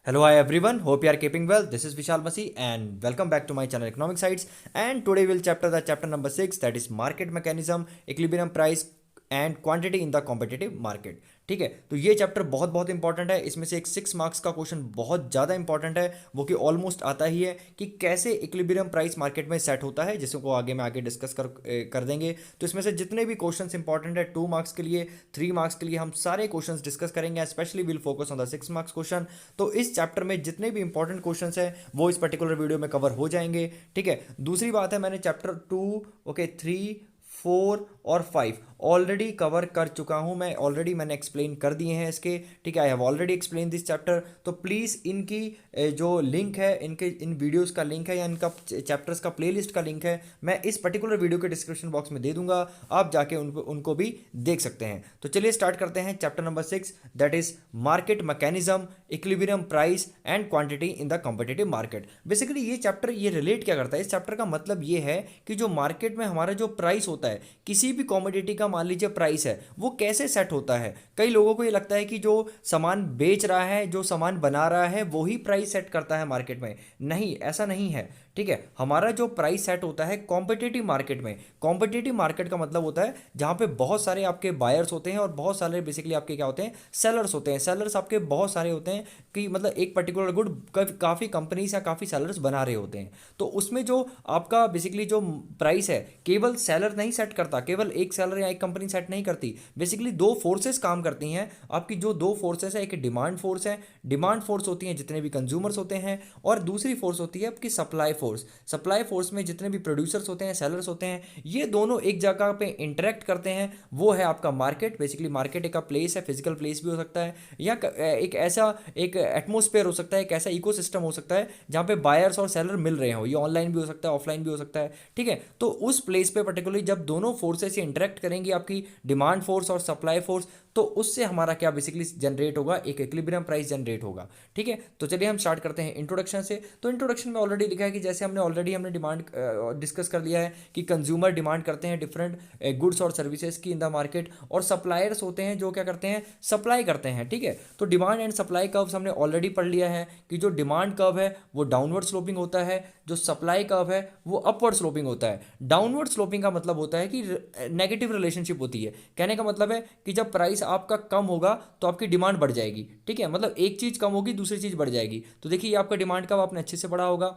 Hello, hi everyone. Hope you are keeping well. This is Vishal Masi and welcome back to my channel Economic Sites. And today we'll chapter the chapter number 6, that is market mechanism, equilibrium price and quantity in the competitive market. ठीक है, तो ये chapter बहुत बहुत important है। इसमें से एक 6 मार्क्स का क्वेश्चन बहुत ज़्यादा इंपॉर्टेंट है, वो कि ऑलमोस्ट आता ही है कि कैसे इक्विलिब्रियम प्राइस मार्केट में सेट होता है, जिसको आगे डिस्कस कर देंगे। तो इसमें से जितने भी क्वेश्चंस इंपॉर्टेंट है 2 मार्क्स के लिए, 3 मार्क्स के लिए, हम सारे क्वेश्चंस डिस्कस करेंगे। Specially will focus on the 6 marks question. तो इस चैप्टर में जितने भी इंपॉर्टेंट क्वेश्चन है वो इस पर्टिकुलर वीडियो में कवर हो जाएंगे। ठीक है, दूसरी बात है, मैंने चैप्टर 2, 3, 4 और 5 ऑलरेडी कवर कर चुका हूं मैं। मैंने एक्सप्लेन कर दिए हैं इसके। ठीक है, I have already explain this chapter. तो प्लीज़ इनकी जो लिंक है, इन वीडियोस का लिंक है या इनका चैप्टर्स का प्लेलिस्ट का लिंक है, मैं इस पर्टिकुलर वीडियो के डिस्क्रिप्शन बॉक्स में दे दूंगा। आप जाके उनको भी देख सकते हैं। तो चलिए स्टार्ट करते हैं chapter number 6, that is market mechanism, equilibrium price and quantity in the competitive market. Basically ये चैप्टर ये रिलेट क्या करता है, इस चैप्टर का मतलब ये है कि जो मार्केट में हमारा जो प्राइस होता है, किसी भी कॉमोडिटी का मान लीजिए प्राइस है, वो कैसे सेट होता है। कई लोगों को ये लगता है कि जो सामान बेच रहा है, जो सामान बना रहा है, वो ही प्राइस सेट करता है मार्केट में। नहीं, ऐसा नहीं है। ठीक है, हमारा जो प्राइस सेट होता है कॉम्पिटिटिव मार्केट में। कॉम्पिटिटिव मार्केट का मतलब होता है जहां पे बहुत सारे आपके बायर्स होते हैं और बहुत सारे बेसिकली आपके क्या होते हैं, सेलर्स होते हैं। सेलर्स आपके बहुत सारे होते हैं कि मतलब एक पर्टिकुलर गुड काफ़ी कंपनीज या काफ़ी सेलर्स बना रहे होते हैं। तो उसमें जो आपका बेसिकली जो प्राइस है, केवल सेलर नहीं सेट करता, केवल एक सेलर या एक कंपनी सेट नहीं करती। बेसिकली दो फोर्सेस काम करती हैं। आपकी जो दो फोर्सेस है, एक डिमांड फोर्स है, डिमांड फोर्स होती है जितने भी कंज्यूमर्स होते हैं, और दूसरी फोर्स होती है आपकी सप्लाई फोर्स। सप्लाई फोर्स में जितने भी प्रोड्यूसर्स होते हैं, सेलर्स होते हैं, ये दोनों एक जगह पे इंटरेक्ट करते हैं। वो है आपका मार्केट। बेसिकली मार्केट एक प्लेस है, फिजिकल प्लेस भी हो सकता है, या एक ऐसा एक एटमोस्फेयर हो सकता है, एक ऐसा इकोसिस्टम हो सकता है जहाँ पे बायर्स और सेलर मिल रहे हो। ये ऑनलाइन भी हो सकता है, ऑफलाइन भी हो सकता है। ठीक है, तो उस प्लेस पे पर्टिकुलरली जब दोनों फोर्सेस इंटरेक्ट करेंगी, आपकी डिमांड फोर्स और सप्लाई फोर्स, तो उससे हमारा क्या बेसिकली जनरेट होगा, एक इक्विलिब्रियम प्राइस जनरेट होगा। ठीक है, तो चलिए हम स्टार्ट करते हैं इंट्रोडक्शन से। तो इंट्रोडक्शन में ऑलरेडी लिखा है कि जैसे हमने डिमांड डिस्कस कर लिया है कि कंज्यूमर डिमांड करते हैं डिफरेंट गुड्स और सर्विसेज की इन द मार्केट, और सप्लायर्स होते हैं जो क्या करते हैं, सप्लाई करते हैं। ठीक है, तो डिमांड एंड सप्लाई कर्व्स हमने ऑलरेडी पढ़ लिया है कि जो डिमांड कर्व है वो डाउनवर्ड स्लोपिंग होता है, जो सप्लाई कर्व है वो अपवर्ड स्लोपिंग होता है। डाउनवर्ड स्लोपिंग का मतलब होता है कि नेगेटिव रिलेशनशिप होती है। कहने का मतलब है कि जब प्राइस आपका कम होगा तो आपकी डिमांड बढ़ जाएगी। ठीक है, मतलब एक चीज़ कम होगी, दूसरी चीज़ बढ़ जाएगी। तो देखिए, ये आपका डिमांड कर्व आपने अच्छे से पढ़ा होगा।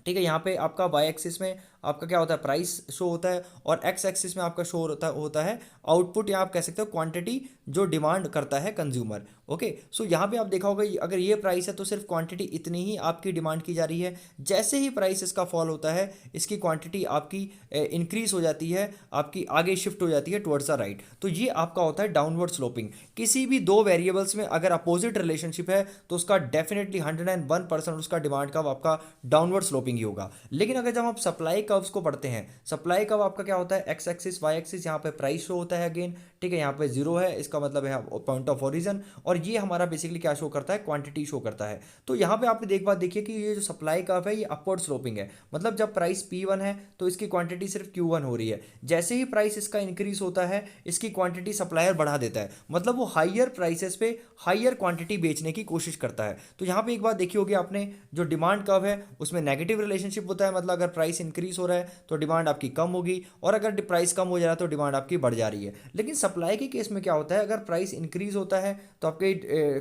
ठीक है, यहाँ पे आपका वाई एक्सिस में आपका क्या होता है, प्राइस शो होता है, और एक्स एक्सिस में आपका शो होता है आउटपुट, या आप कह सकते हो क्वांटिटी जो डिमांड करता है कंज्यूमर। ओके, सो यहाँ पे आप देखा होगा अगर ये प्राइस है तो सिर्फ क्वांटिटी इतनी ही आपकी डिमांड की जा रही है। जैसे ही प्राइस इसका फॉल होता है, इसकी क्वांटिटी आपकी इंक्रीज हो जाती है, आपकी आगे शिफ्ट हो जाती है टुवर्ड्स द राइट। तो ये आपका होता है डाउनवर्ड स्लोपिंग। किसी भी दो वेरिएबल्स में अगर अपोजिट रिलेशनशिप है तो उसका डेफिनेटली 101% उसका डिमांड का आपका डाउनवर्ड स्लोपिंग ही होगा। लेकिन अगर जब आप सप्लाई कर्व्स को पढ़ते हैं, सप्लाई कर्व आपका क्या होता है, एक्स एक्सिस वाई एक्सिस, यहाँ पे प्राइस शो होता है अगेन। ठीक है, यहाँ पे जीरो है, इसका मतलब है पॉइंट ऑफ ओरिजिन, और ये हमारा बेसिकली क्या शो करता है, क्वांटिटी शो करता है। तो यहाँ पे आप देखिए कि ये जो सप्लाई कर्व है ये अपवर्ड स्लोपिंग है। मतलब जब प्राइस P1 है तो इसकी क्वांटिटी सिर्फ Q1 हो रही है। जैसे ही प्राइस इसका इंक्रीज होता है, इसकी क्वांटिटी सप्लायर बढ़ा देता है, मतलब वो हाइयर प्राइसेस पे हाइयर क्वांटिटी बेचने की कोशिश करता है। तो यहाँ पे एक बात देखी होगी आपने, जो डिमांड कर्व है उसमें नेगेटिव रिलेशनशिप होता है, मतलब अगर प्राइस इंक्रीज हो रहा है तो डिमांड आपकी कम होगी, और अगर प्राइस कम हो जा रहा है तो डिमांड आपकी बढ़ जा रही है। लेकिन सप्लाई के केस में क्या होता है, अगर प्राइस इंक्रीज होता है तो आपकी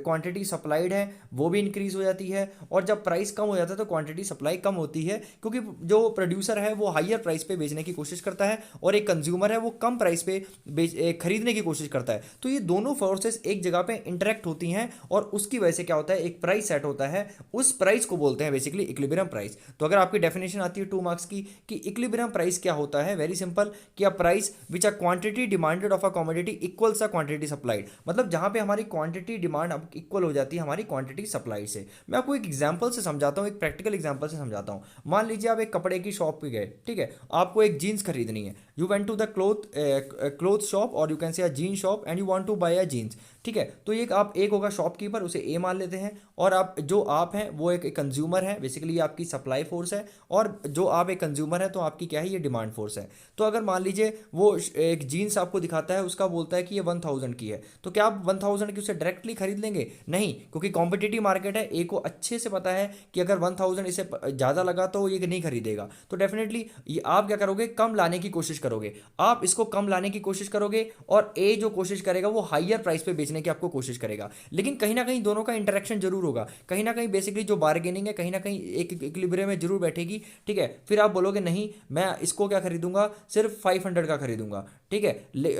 क्वांटिटी सप्लाइड है वो भी इंक्रीज हो जाती है, और जब प्राइस कम हो जाता है तो क्वांटिटी सप्लाई कम होती है, क्योंकि जो प्रोड्यूसर है वो हाइयर प्राइस पे बेचने की कोशिश करता है, और एक कंज्यूमर है वो कम प्राइस पे खरीदने की कोशिश करता है। तो ये दोनों फोर्सेस एक जगह पे इंटरेक्ट होती हैं, और उसकी वजह से क्या होता है, एक प्राइस सेट होता है। उस प्राइस को बोलते हैं बेसिकली इक्विलिब्रियम प्राइस। तो अगर आपकी डेफिनेशन आती है 2 मार्क्स की कि इक्विलिब्रियम प्राइस क्या होता है, वेरी सिंपल, कि a price which a quantity demanded of a commodity equals a quantity supplied. मतलब जहां पे हमारी क्वांटिटी डिमांड इक्वल हो जाती है हमारी क्वांटिटी सप्लाई से। मैं आपको एक एग्जांपल से समझाता हूं, एक प्रैक्टिकल एग्जांपल से समझाता हूं। मान लीजिए आप एक कपड़े की शॉप पे गए। ठीक है, आपको एक जीन्स खरीदनी है। You went to the cloth shop, और you can say a jean shop, and you want to buy a jeans. ठीक है। तो एक आप, एक होगा शॉपकीपर, उसे ए मान लेते हैं, और आप जो आप हैं वो एक कंज्यूमर है, बेसिकली ये आपकी सप्लाई फोर्स है, और जो आप एक कंज्यूमर है तो आपकी क्या है, ये डिमांड फोर्स है। तो अगर मान लीजिए वो एक जीन्स आपको दिखाता है, उसका बोलता है कि ये 1000 की है, तो क्या आप 1000 की उसे डायरेक्टली खरीद लेंगे? नहीं, क्योंकि कॉम्पिटिटिव मार्केट है, ए को अच्छे से पता है कि अगर 1000 इसे ज़्यादा लगा तो ये नहीं खरीदेगा, तो डेफिनेटली ये आप क्या करोगे, कम लाने की कोशिश करोगे, आप इसको कम लाने की कोशिश करोगे, और ए जो कोशिश करेगा वो हाइयर प्राइस पे बेचने की आपको कोशिश करेगा। लेकिन कहीं ना कहीं दोनों का इंटरेक्शन जरूर होगा, कहीं ना कहीं बेसिकली जो बार्गेनिंग है कहीं ना कहीं एक इक्विलिब्रियम में जरूर बैठेगी। ठीक है, फिर आप बोलोगे नहीं मैं इसको क्या खरीदूंगा, सिर्फ 500 का खरीदूंगा। ठीक है,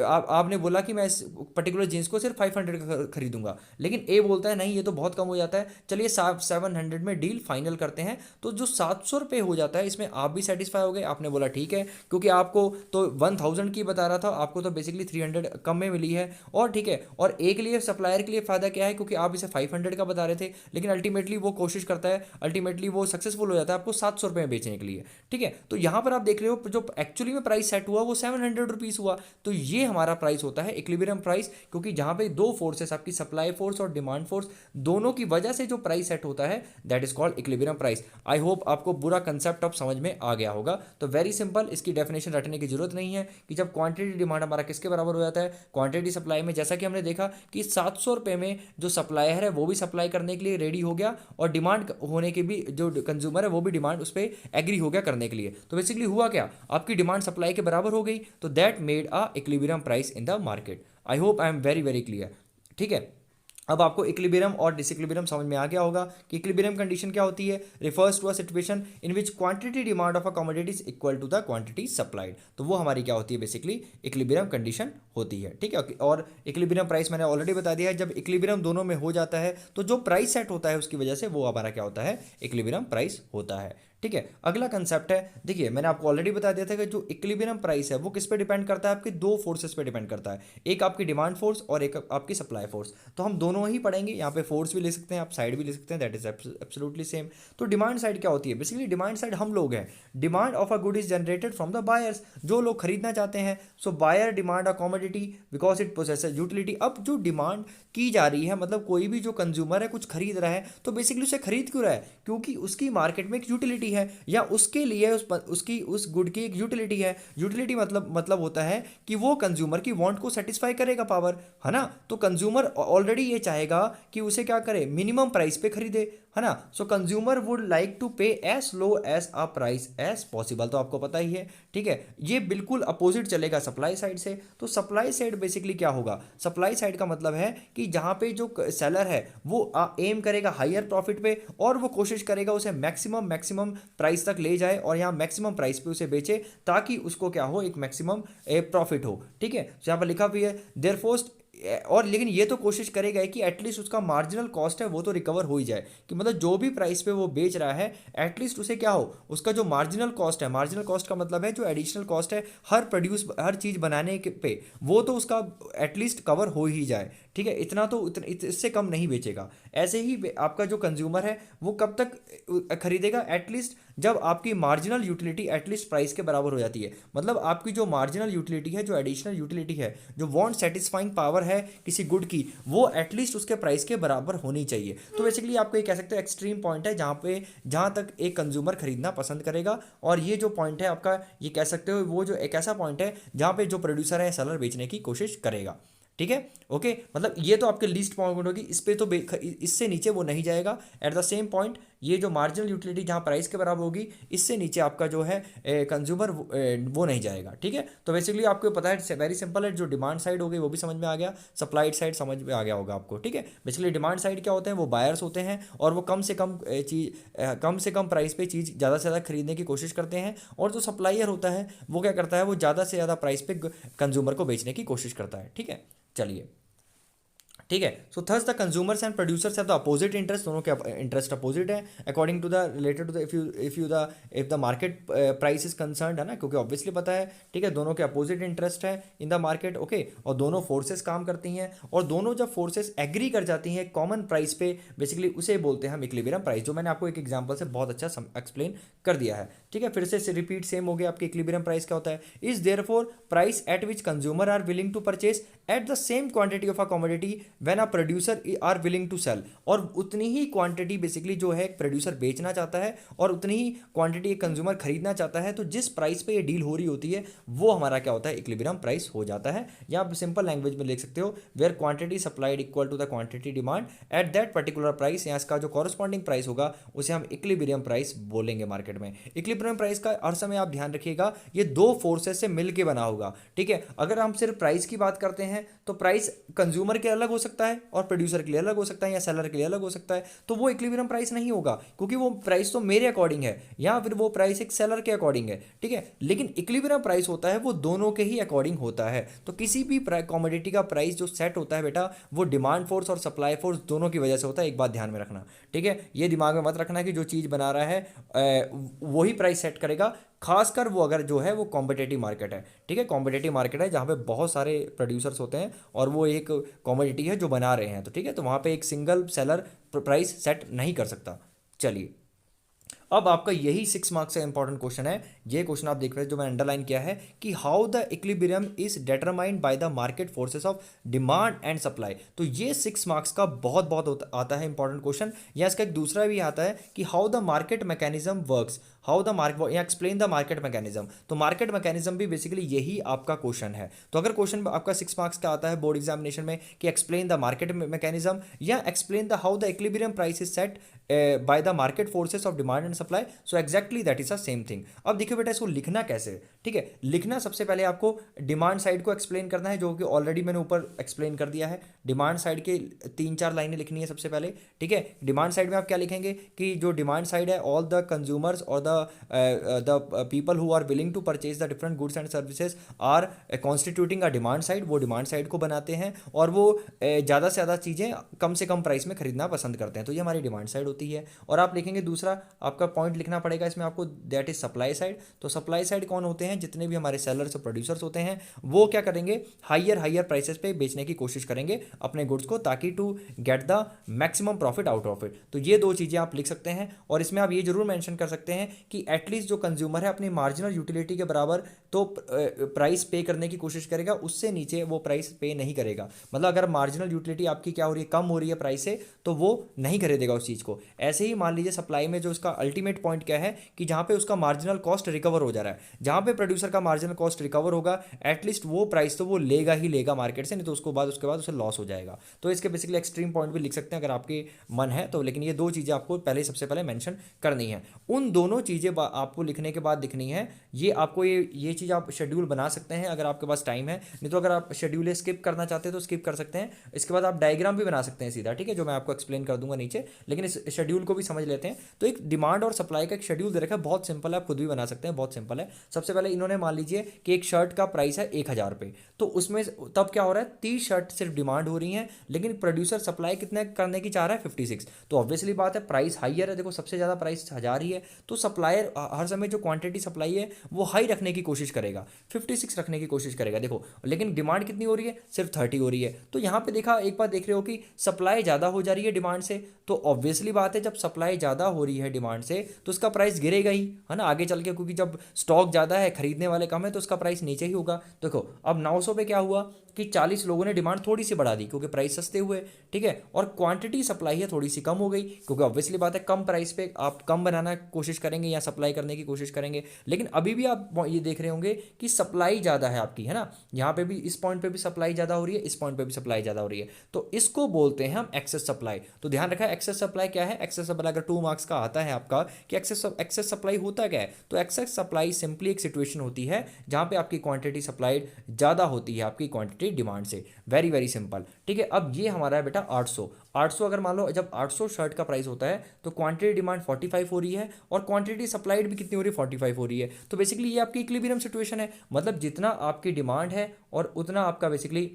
आपने बोला कि मैं इस पर्टिकुलर जीन्स को सिर्फ 500 का खरीदूंगा, लेकिन ए बोलता है नहीं ये तो बहुत कम हो जाता है, चलिए 700 में डील फाइनल करते हैं। तो जो 700 रुपये हो जाता है इसमें आप भी सेटिस्फाई हो गए, आपने बोला ठीक है, क्योंकि आपको तो 1000 की बता रहा था, आपको तो बेसिकली 300 कम में मिली है। और ठीक है, और एक लिए सप्लायर के लिए फ़ायदा क्या है, क्योंकि आप इसे 500 का बता रहे थे, लेकिन अल्टीमेटली वो कोशिश करता है, अल्टीमेटली वो सक्सेसफुल हो जाता है आपको 700 रुपये में बेचने के लिए। ठीक है, तो यहाँ पर आप देख रहे हो जो एक्चुअली में प्राइस सेट हुआ वो 700 रुपीज़ हुआ। तो ये हमारा प्राइस होता है इक्विलिब्रियम प्राइस, क्योंकि जहाँ पे दो फोर्सेस, आपकी सप्लाई फोर्स और डिमांड फोर्स, दोनों की वजह से जो प्राइस सेट होता है that is called equilibrium price. I hope आपको पूरा कंसेप्ट अब समझ में आ गया होगा। तो वेरी सिंपल, इसकी डेफिनेशन रटने की जरूरत नहीं है कि जब क्वांटिटी डिमांड हमारा किसके बराबर हो जाता है, क्वांटिटी सप्लाई में। जैसा कि हमने देखा कि 700 रुपये में जो सप्लायर है वो भी सप्लाई करने के लिए रेडी हो गया, और डिमांड होने के भी जो कंज्यूमर है वो भी डिमांड उस पर एग्री हो गया करने के लिए। तो बेसिकली हुआ क्या, आपकी डिमांड सप्लाई के बराबर हो गई, तो that made a equilibrium price in the market. I hope I am very very clear. ठीक है, अब आपको इक्विलिब्रियम और डिसइक्विलिब्रियम समझ में आ गया होगा कि इक्विलिब्रियम कंडीशन क्या होती है, refers to a situation in which quantity demand of a commodity is equal to the quantity supplied. तो वो हमारी क्या होती है, बेसिकली इक्विलिब्रियम कंडीशन होती है। ठीक है, और इक्विलिब्रियम प्राइस मैंने ऑलरेडी बता दिया है, जब इक्विलिब्रियम दोनों में हो जाता है तो जो प्राइस सेट होता है उसकी वजह से वो हमारा क्या होता है, इक्विलिब्रियम प्राइस होता है। ठीक है, अगला कंसेप्ट है, देखिए मैंने आपको ऑलरेडी बता दिया था कि जो इक्विलिब्रियम प्राइस है वो किस पे डिपेंड करता है, आपके दो फोर्सेस पे डिपेंड करता है, एक आपकी डिमांड फोर्स और एक आपकी सप्लाई फोर्स। तो हम दोनों ही पढ़ेंगे, यहाँ पे फोर्स भी ले सकते हैं आप, साइड भी ले सकते हैं, दैट इज एब्सोल्युटली सेम। तो डिमांड साइड क्या होती है, बेसिकली डिमांड साइड हम लोग हैं, demand of a good is generated from the buyers, जो लोग खरीदना चाहते हैं। So buyer demand a commodity because it possesses utility. अब जो डिमांड की जा रही है, मतलब कोई भी जो कंज्यूमर है कुछ खरीद रहा है, तो बेसिकली उसे खरीद क्यों रहा है, क्योंकि उसकी मार्केट में एक यूटिलिटी है, या उसके लिए उसकी उस गुड की एक यूटिलिटी है। यूटिलिटी मतलब होता है कि वो कंज्यूमर की वांट को सेटिस्फाई करेगा, पावर है ना। तो कंज्यूमर ऑलरेडी ये चाहेगा कि उसे क्या करे, मिनिमम प्राइस पे खरीदे, है ना। So consumer would like to pay as low as a price as possible, तो आपको पता ही है। ठीक है, ये बिल्कुल अपोजिट चलेगा सप्लाई साइड से। तो सप्लाई साइड बेसिकली क्या होगा, सप्लाई साइड का मतलब है कि जहां पे जो सेलर है वो एम करेगा हायर प्रॉफिट पे, और वो कोशिश करेगा उसे मैक्सिमम प्राइस तक ले जाए, और यहाँ मैक्सिमम प्राइस पे उसे बेचे, ताकि उसको क्या हो, एक मैक्सिमम प्रॉफिट हो। ठीक है, यहाँ पर लिखा भी है देयरफॉर, और लेकिन ये तो कोशिश करेगा कि एटलीस्ट उसका मार्जिनल कॉस्ट है वो तो रिकवर हो ही जाए, कि मतलब जो भी प्राइस पे वो बेच रहा है एटलीस्ट उसे क्या हो, उसका जो मार्जिनल कॉस्ट है, मार्जिनल कॉस्ट का मतलब है जो एडिशनल कॉस्ट है हर चीज़ बनाने पे, वो तो उसका एटलीस्ट कवर हो ही जाए। ठीक है, इतना तो इससे कम नहीं बेचेगा। ऐसे ही आपका जो कंज्यूमर है वो कब तक खरीदेगा, एटलीस्ट जब आपकी मार्जिनल यूटिलिटी एटलीस्ट प्राइस के बराबर हो जाती है। मतलब आपकी जो मार्जिनल यूटिलिटी है, जो एडिशनल यूटिलिटी है, जो वांट सेटिस्फाइंग पावर है किसी गुड की, वो एटलीस्ट उसके प्राइस के बराबर होनी चाहिए। तो बेसिकली आपको ये कह सकते हो एक्सट्रीम पॉइंट है जहाँ तक एक कंज्यूमर खरीदना पसंद करेगा, और ये जो पॉइंट है आपका, ये कह सकते हो वो जो एक ऐसा पॉइंट है जहाँ पे जो प्रोड्यूसर है सेलर बेचने की कोशिश करेगा। ठीक है, ओके, मतलब ये तो आपके लीस्ट पॉइंट होगी, इस पे तो इससे नीचे वो नहीं जाएगा। एट द सेम पॉइंट ये जो मार्जिनल यूटिलिटी जहाँ प्राइस के बराबर होगी, इससे नीचे आपका जो है कंज्यूमर वो नहीं जाएगा। ठीक है, तो बेसिकली आपको पता है वेरी सिंपल है, जो डिमांड साइड हो गई वो भी समझ में आ गया, सप्लाइड साइड समझ में आ गया होगा आपको। ठीक है, बेसिकली डिमांड साइड क्या होते हैं, वो बायर्स होते हैं, और वो कम से कम प्राइस पे चीज़ ज़्यादा से ज़्यादा खरीदने की कोशिश करते हैं, और जो सप्लायर होता है वो क्या करता है, वो ज़्यादा से ज़्यादा प्राइस पे कंज्यूमर को बेचने की कोशिश करता है। ठीक है, चलिए, ठीक है। So thus the consumers and producers have the opposite interest, दोनों के इंटरेस्ट अपोजिट है according to the related to the if the market price is concern, है ना, क्योंकि ऑब्वियसली पता है। ठीक है, दोनों के अपोजिट इंटरेस्ट है इन द मार्केट, ओके, और दोनों फोर्सेस काम करती हैं, और दोनों जब फोर्सेस एग्री कर जाती हैं कॉमन प्राइस पे, बेसिकली उसे बोलते हैं हम इक्विलिब्रियम प्राइस, जो मैंने आपको एक एग्जांपल से बहुत अच्छा एक्सप्लेन कर दिया है। ठीक है, फिर से रिपीट सेम हो गया, आपके इक्विलिब्रियम प्राइस क्या होता है, is therefore price at which consumer are willing to purchase at the same quantity of a commodity when a producer are willing to sell, और उतनी ही क्वांटिटी बेसिकली जो है प्रोड्यूसर बेचना चाहता है और उतनी ही क्वांटिटी एक कंज्यूमर खरीदना चाहता है, तो जिस प्राइस पे ये डील हो रही होती है वो हमारा क्या होता है, इक्विलिब्रियम प्राइस हो जाता है। या आप सिंपल लैंग्वेज में लिख सकते हो where quantity supplied equal to the quantity demand at that particular price, या इसका जो कॉरस्पॉन्डिंग प्राइस होगा उसे हम इक्विलिब्रियम प्राइस बोलेंगे मार्केट में। इक्विलिब्रियम प्राइस का हर समय आप ध्यान रखिएगा ये दो फोर्सेस से मिलकर बना होगा, ठीक है। अगर हम सिर्फ प्राइस की बात करते हैं तो प्राइस कंज्यूमर के अलग हो सकता है और प्रोड्यूसर के लिए अलग हो सकता है या सेलर के लिए अलग हो सकता है, तो वो इक्विलिब्रियम प्राइस नहीं होगा, क्योंकि वो प्राइस तो मेरे अकॉर्डिंग है या फिर वो प्राइस एक सेलर के अकॉर्डिंग है, ठीक है। लेकिन इक्विलिब्रियम प्राइस होता है वो दोनों के ही अकॉर्डिंग होता है। तो किसी भी कमोडिटी का प्राइस जो सेट होता है बेटा, वो डिमांड फोर्स और सप्लाई फोर्स दोनों की वजह से होता है। एक बात ध्यान में रखना, ठीक है। ये दिमाग में मत रखना कि जो चीज़ बना रहा है वही प्राइस सेट करेगा, खासकर वो अगर जो है वो कॉम्पिटेटिव मार्केट है, ठीक है। कॉम्पिटेटिव मार्केट है जहाँ पे बहुत सारे प्रोड्यूसर्स होते हैं और वो एक कॉमोडिटी है जो बना रहे हैं, तो ठीक है, तो वहाँ पे एक सिंगल सेलर प्राइस सेट नहीं कर सकता। चलिए, अब आपका यही 6 मार्क्स का इंपॉर्टेंट क्वेश्चन है। ये क्वेश्चन आप देख रहे हैं जो मैंने अंडरलाइन किया है कि how the equilibrium is determined by the market forces of demand and supply. तो ये 6 मार्क्स का बहुत बहुत आता है इंपॉर्टेंट क्वेश्चन। या इसका एक दूसरा भी आता है कि how the market mechanism works, how the market, या एक्सप्लेन द मार्केट मैकेनिज्म। तो मार्केट मैकेनिज्म भी बेसिकली यही आपका क्वेश्चन है। तो अगर क्वेश्चन आपका 6 मार्क्स का आता है बोर्ड एग्जामिनेशन में कि एक्सप्लेन द मार्केट मैकेनिज्म या explain the how the equilibrium price is set by the market forces of demand and supply, so exactly that is the same thing. अब देखिए बेटा, इसको लिखना कैसे, ठीक है। लिखना सबसे पहले आपको डिमांड साइड को एक्सप्लेन करना है, जो कि ऑलरेडी मैंने ऊपर एक्सप्लेन कर दिया है। डिमांड साइड के 3-4 लाइनें लिखनी है सबसे पहले, ठीक है। डिमांड साइड में आप क्या लिखेंगे कि जो डिमांड साइड है, ऑल द कंज्यूमर्स और the people who are willing to purchase the different goods and services are constituting a demand side. वो डिमांड साइड को बनाते हैं और वो ज़्यादा से ज़्यादा चीज़ें कम से कम प्राइस में खरीदना पसंद करते हैं, तो ये हमारी डिमांड साइड होती है। और आप लिखेंगे दूसरा आपका पॉइंट लिखना पड़ेगा इसमें आपको, दैट इज सप्लाई साइड। तो सप्लाई साइड कौन होते हैं, जितने भी हमारे सेलर्स और प्रोड्यूसर्स होते हैं वो क्या करेंगे, हायर प्राइसेस पे बेचने की कोशिश करेंगे अपने गुड्स को, ताकि to get the maximum profit out of it. तो ये दो चीज़ें आप लिख सकते हैं। और इसमें आप ये जरूर मेंशन कर सकते हैं कि एटलीस्ट जो कंज्यूमर है अपनी मार्जिनल यूटिलिटी के बराबर तो प्राइस पे करने की कोशिश करेगा, उससे नीचे वो प्राइस पे नहीं करेगा। मतलब अगर मार्जिनल यूटिलिटी आपकी क्या हो रही है, कम हो रही है प्राइस से, तो वो नहीं खरीदेगा उस चीज़ को। ऐसे ही मान लीजिए सप्लाई में जो उसका अल्टीमेट पॉइंट क्या है कि जहाँ पे उसका मार्जिनल कॉस्ट रिकवर हो जा रहा है, जहाँ पे प्रोड्यूसर का मार्जिनल कॉस्ट रिकवर होगा, एटलीस्ट वो प्राइस तो वो लेगा ही लेगा मार्केट से, नहीं तो उसके बाद उसे लॉस हो जाएगा। तो इसके बेसिकली एक्सट्रीम पॉइंट भी लिख सकते हैं अगर आपके मन है तो, लेकिन ये दो चीज़ें आपको पहले सबसे पहले मेंशन करनी है। उन दोनों चीज़ें आपको लिखने के बाद दिखनी है। ये आपको ये चीज़ आप शेड्यूल बना सकते हैं अगर आपके पास टाइम है, नहीं तो अगर आप शेड्यूल स्किप करना चाहते हैं तो स्किप कर सकते हैं। इसके बाद आप डायग्राम भी बना सकते हैं सीधा, ठीक है, जो मैं आपको एक्सप्लेन कर दूंगा नीचे। लेकिन इस शेड्यूल को भी समझ लेते हैं। तो एक डिमांड और सप्लाई का एक शेड्यूल दे रखा है, बहुत सिंपल है, आप खुद भी बना सकते हैं, बहुत सिंपल है। सबसे पहले इन्होंने मान लीजिए कि एक शर्ट का प्राइस है 1000 रुपये, तो उसमें तब क्या हो रहा है, 30 शर्ट सिर्फ डिमांड हो रही है, लेकिन प्रोड्यूसर सप्लाई कितने करने की चाह रहा है, 56। तो ऑब्वियसली बात है प्राइस हाइयर है, देखो सबसे ज़्यादा प्राइस 1000 ही है, तो सप्लायर हर समय जो क्वांटिटी सप्लाई है वो हाई रखने की कोशिश करेगा, 56 रखने की कोशिश करेगा। देखो लेकिन डिमांड कितनी हो रही है, सिर्फ 30 हो रही है। तो यहाँ पे देखा, एक बार देख रहे हो कि सप्लाई ज़्यादा हो जा रही है डिमांड से, तो ऑब्वियसली बात है जब सप्लाई ज़्यादा हो रही है डिमांड से तो उसका प्राइस गिरेगा ही, है ना, आगे चल के, क्योंकि जब स्टॉक ज़्यादा है, खरीदने वाले कम है, तो उसका प्राइस नीचे ही होगा। देखो अब 900 पे क्या हुआ कि 40 लोगों ने डिमांड थोड़ी सी बढ़ा दी क्योंकि प्राइस सस्ते हुए, ठीक है, और क्वांटिटी सप्लाई है थोड़ी सी कम हो गई, क्योंकि ऑब्वियसली बात है कम प्राइस पे आप कम बनाना कोशिश करेंगे या सप्लाई करने की कोशिश करेंगे। लेकिन अभी भी आप ये देख रहे होंगे कि सप्लाई ज़्यादा है आपकी, है ना, यहाँ पे भी इस पॉइंट पे भी सप्लाई ज़्यादा हो रही है, इस पॉइंट पे भी सप्लाई ज़्यादा हो रही है, तो इसको बोलते हैं हम एक्सेस सप्लाई। तो ध्यान रखा, एक्सेस सप्लाई क्या है। एक्सेस सप्लाई अगर 2 मार्क्स का आता है आपका कि एक्सेस सप्लाई होता क्या है, तो एक्सेस सप्लाई सिंपली एक सिचुएशन होती है जहाँ पे आपकी क्वांटिटी सप्लाइड ज़्यादा होती है आपकी क्वांटिटी डिमांड से। वेरी वेरी सिंपल, ठीक है। अब ये हमारा है बेटा 800 अगर मान लो जब 800 शर्ट का प्राइस होता है तो क्वांटिटी डिमांड 45 हो रही है और क्वांटिटी सप्लाइड भी कितनी हो रही है, 45 हो रही है। तो बेसिकली ये आपकी इक्विलिब्रियम सिचुएशन है, मतलब जितना आपकी डिमांड है और उतना आपका बेसिकली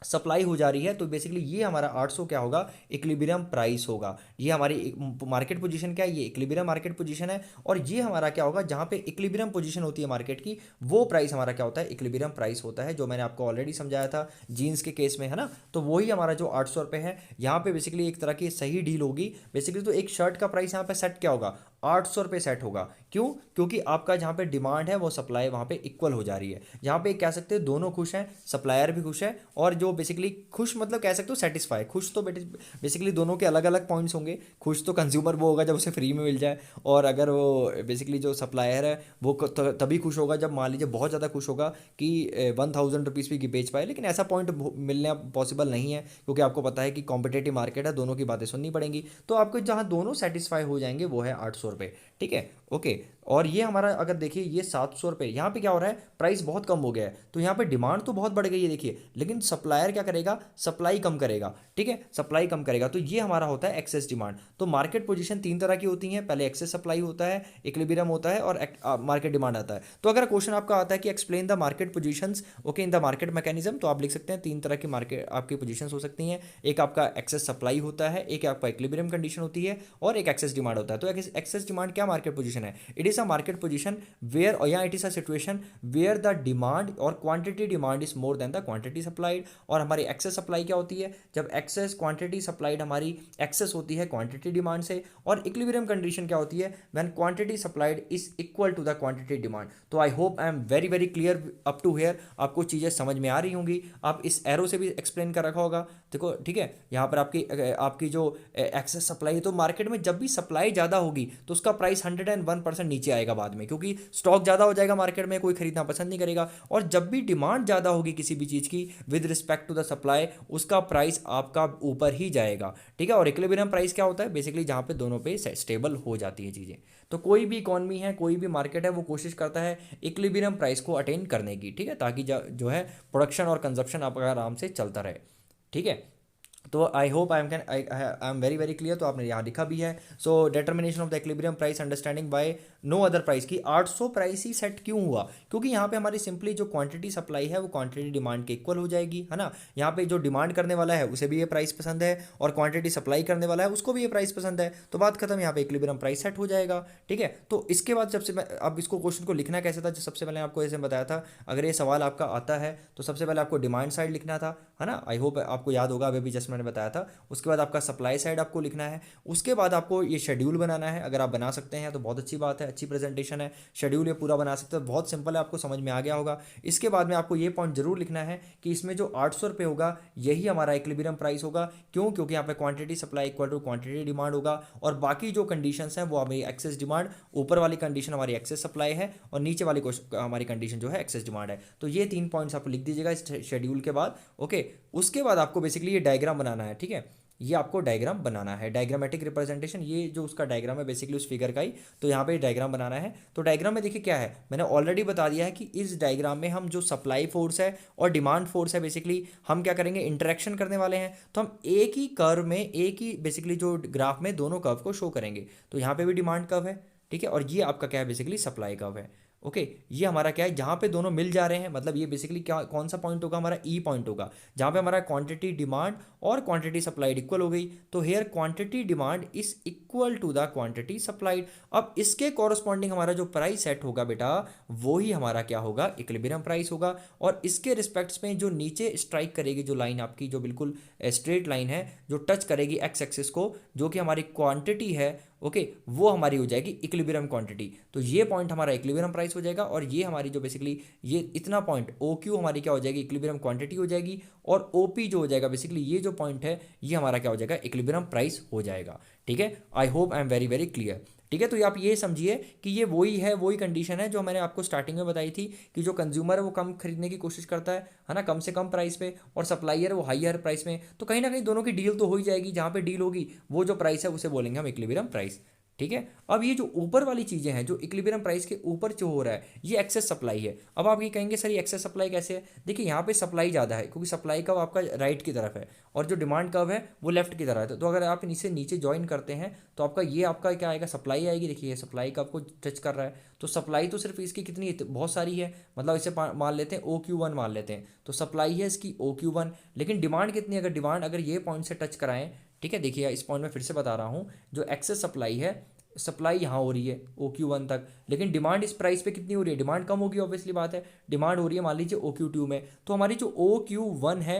सप्लाई हो जा रही है। तो बेसिकली ये हमारा 800 क्या होगा, इक्विलिब्रियम प्राइस होगा। ये हमारी मार्केट पोजीशन क्या है, ये इक्विलिब्रियम मार्केट पोजीशन है। और ये हमारा क्या होगा, जहाँ पे इक्विलिब्रियम पोजीशन होती है मार्केट की, वो प्राइस हमारा क्या होता है, इक्विलिब्रियम प्राइस होता है, जो मैंने आपको ऑलरेडी समझाया था जीन्स के केस में, है ना। तो वही हमारा जो 800 रुपये है, यहाँ पे बेसिकली एक तरह की सही डील होगी। बेसिकली तो एक शर्ट का प्राइस यहाँ पे सेट क्या होगा, ₹800 सेट होगा। क्यों? क्योंकि आपका जहाँ पे डिमांड है वो सप्लाई वहाँ पे इक्वल हो जा रही है। जहाँ पे कह सकते हैं दोनों खुश हैं, सप्लायर भी खुश है और जो बेसिकली खुश मतलब कह सकते हो सेटिस्फाई। खुश तो बेसिकली दोनों के अलग अलग पॉइंट्स होंगे। खुश तो कंज्यूमर वो होगा जब उसे फ्री में मिल जाए, और अगर वो बेसिकली जो सप्लायर है वो तभी खुश होगा जब मान लीजिए बहुत ज़्यादा खुश होगा कि 1000 रुपीज़ भी बेच पाए। लेकिन ऐसा पॉइंट मिलना पॉसिबल नहीं है, क्योंकि आपको पता है कि कॉम्पिटेटिव मार्केट है, दोनों की बातें सुननी पड़ेंगी। तो आपको जहाँ दोनों सेटिस्फाई हो जाएंगे वो है ₹800। ठीक है, ओके। और ये हमारा अगर देखिए ये ₹700, यहाँ पे क्या हो रहा है, प्राइस बहुत कम हो गया है, तो यहाँ पे डिमांड तो बहुत बढ़ गई है देखिए, लेकिन सप्लायर क्या करेगा, सप्लाई कम करेगा। ठीक है, सप्लाई कम करेगा, तो ये हमारा होता है एक्सेस डिमांड। तो मार्केट पोजीशन तीन तरह की होती हैं, पहले एक्सेस सप्लाई होता है, इक्विलिब्रियम होता है, और मार्केट डिमांड आता है। तो अगर क्वेश्चन आपका आता है कि explain the market positions okay in the market mechanism, तो आप लिख सकते हैं तीन तरह की मार्केट आपकी पोजीशंस हो सकती हैं। एक आपका एक्सेस सप्लाई होता है, एक आपका इक्विलिब्रियम कंडीशन होती है, और एक एक्सेस डिमांड होता है। तो एक्सेस डिमांड क्या मार्केट पोजीशन है? It is a market position where, or yeah, it is a situation where the demand or quantity demand is more than the quantity supplied। और हमारी एक्सेस सप्लाई क्या होती है? जब एक्सेस क्वांटिटी सप्लाइड हमारी access होती है क्वांटिटी डिमांड से। और इक्विलिब्रियम कंडीशन क्या होती है? When quantity supplied is equal to the quantity demand. तो I hope I am very very clear up to here. आपको चीज़ें समझ में आ रही होंगी। आप इस एरो से भी एक्सप्लेन कर रखा होगा, देखो ठीक है। यहाँ पर आपकी जो एक्सेस सप्लाई है, तो मार्केट में जब भी सप्लाई ज़्यादा होगी तो उसका प्राइस 101% नीचे आएगा बाद में, क्योंकि स्टॉक ज़्यादा हो जाएगा मार्केट में, कोई खरीदना पसंद नहीं करेगा। और जब भी डिमांड ज़्यादा होगी किसी भी चीज़ की with respect to the supply, उसका प्राइस आपका ऊपर ही जाएगा। ठीक है, और इक्विलिब्रियम प्राइस क्या होता है? बेसिकली जहाँ पे दोनों पे स्टेबल हो जाती है चीज़ें। तो कोई भी इकॉनमी है, कोई भी मार्केट है, वो कोशिश करता है इक्विलिब्रियम प्राइस को अटेन करने की। ठीक है, ताकि जो है प्रोडक्शन और कंजप्शन आपका आराम से चलता रहे। ठीक है, तो I hope I am very very clear. तो आपने यहाँ लिखा भी है। So determination of the equilibrium price understanding by no other price की 800 प्राइस ही सेट क्यों हुआ? क्योंकि यहाँ पे हमारी सिंपली जो क्वांटिटी सप्लाई है वो क्वांटिटी डिमांड के इक्वल हो जाएगी, है ना। यहाँ पे जो डिमांड करने वाला है उसे भी ये प्राइस पसंद है, और क्वांटिटी सप्लाई करने वाला है उसको भी ये प्राइस पसंद है, तो बात खत्म। यहाँ पे इक्विलिब्रियम प्राइस सेट हो जाएगा। ठीक है, तो इसके बाद सबसे अब इसको क्वेश्चन को लिखना कैसे था? जो सबसे पहले आपको ऐसे बताया था, अगर ये सवाल आपका आता है तो सबसे पहले आपको डिमांड साइड लिखना था, है ना। आई होप आपको याद होगा, अभी भी जस्ट मैंने बताया था। उसके बाद आपका सप्लाई साइड आपको लिखना है। उसके बाद आपको ये शेड्यूल बनाना है। अगर आप बना सकते हैं तो बहुत अच्छी बात है, अच्छी प्रेजेंटेशन है। शेड्यूल ये पूरा बना सकते हैं, बहुत सिंपल है, आपको समझ में आ गया होगा। इसके बाद में आपको ये पॉइंट जरूर लिखना है कि इसमें जो ₹800 होगा यही हमारा इक्विलिब्रियम प्राइस होगा। क्यों? क्योंकि यहाँ पे quantity supply equal to quantity demand होगा, और बाकी जो कंडीशंस हैं वो हमारी एक्सेस डिमांड, ऊपर वाली कंडीशन हमारी एक्सेस सप्लाई है, और नीचे वाली हमारी कंडीशन जो है एक्सेस डिमांड है। तो ये 3 पॉइंट्स आप लिख दीजिएगा इस शेड्यूल के बाद। ओके, उसके बाद आपको बेसिकली ये डायग्राम बनाना है। ठीक है, ये आपको डायग्राम बनाना है, डायग्रामेटिक रिप्रेजेंटेशन। ये जो उसका डायग्राम है बेसिकली उस फिगर का ही, तो यहाँ पे डायग्राम बनाना है। तो डायग्राम में देखिए क्या है, मैंने ऑलरेडी बता दिया है कि इस डायग्राम में हम जो सप्लाई फोर्स है और डिमांड फोर्स है, बेसिकली हम क्या करेंगे, इंटरेक्शन करने वाले हैं। तो हम एक ही कर्व में, एक ही बेसिकली जो ग्राफ में दोनों कर्व को शो करेंगे। तो यहाँ पे भी डिमांड कर्व है, ठीक है, और ये आपका क्या है, बेसिकली सप्लाई कर्व है। ओके, ये हमारा क्या है, जहाँ पे दोनों मिल जा रहे हैं, मतलब ये बेसिकली क्या, कौन सा पॉइंट होगा, हमारा ई पॉइंट होगा, जहाँ पे हमारा क्वांटिटी डिमांड और क्वांटिटी सप्लाइड इक्वल हो गई। तो here quantity demand is equal to the quantity supplied. अब इसके कॉरस्पॉन्डिंग हमारा जो प्राइस सेट होगा बेटा, वो ही हमारा क्या होगा, इक्विलिब्रियम प्राइस होगा। और इसके रिस्पेक्ट्स में जो नीचे स्ट्राइक करेगी जो लाइन आपकी, जो बिल्कुल स्ट्रेट लाइन है, जो टच करेगी एक्स एक्सिस को, जो कि हमारी क्वांटिटी है, ओके, वो हमारी हो जाएगी इक्विलिब्रियम क्वांटिटी। तो ये पॉइंट हमारा इक्विलिब्रियम प्राइस हो जाएगा, और ये हमारी जो बेसिकली ये इतना पॉइंट ओ क्यू हमारी क्या हो जाएगी, इक्विलिब्रियम क्वांटिटी हो जाएगी। और ओ पी जो हो जाएगा, बेसिकली ये जो पॉइंट है ये हमारा क्या हो जाएगा, इक्विलिब्रियम प्राइस हो जाएगा। ठीक है, I hope I am very very clear. ठीक है, तो आप ये समझिए कि ये वही है, वही कंडीशन है जो मैंने आपको स्टार्टिंग में बताई थी, कि जो कंज्यूमर है वो कम खरीदने की कोशिश करता है ना, कम से कम प्राइस पे, और सप्लायर वो हाईयर प्राइस में। तो कहीं ना कहीं दोनों की डील तो हो ही जाएगी। जहाँ पे डील होगी वो जो प्राइस है उसे बोलेंगे हम इक्विलिब्रियम प्राइस। ठीक है, अब ये जो ऊपर वाली चीज़ें हैं, जो इक्विलिब्रियम प्राइस के ऊपर जो हो रहा है, ये एक्सेस सप्लाई है। अब आप ये कहेंगे सर ये एक्सेस सप्लाई कैसे है? देखिए यहाँ पे सप्लाई ज़्यादा है, क्योंकि सप्लाई कर्व आपका राइट की तरफ है, और जो डिमांड कर्व है वो लेफ्ट की तरफ है। तो अगर आप इसे नीचे ज्वाइन करते हैं तो आपका ये आपका क्या आएगा, सप्लाई आएगी। देखिए ये सप्लाई का आपको टच कर रहा है, तो सप्लाई तो सिर्फ इसकी कितनी बहुत सारी है, मतलब इसे मान लेते हैं OQ1 मान लेते हैं, तो सप्लाई है इसकी OQ1। लेकिन डिमांड कितनी है, अगर डिमांड अगर ये पॉइंट से टच कराएं, ठीक है, देखिए इस पॉइंट में फिर से बता रहा हूँ, जो एक्सेस सप्लाई है, सप्लाई यहाँ हो रही है OQ1 तक, लेकिन डिमांड इस प्राइस पे कितनी हो रही है, डिमांड कम होगी ऑब्वियसली बात है। डिमांड हो रही है मान लीजिए OQ2 में, तो हमारी जो OQ1 है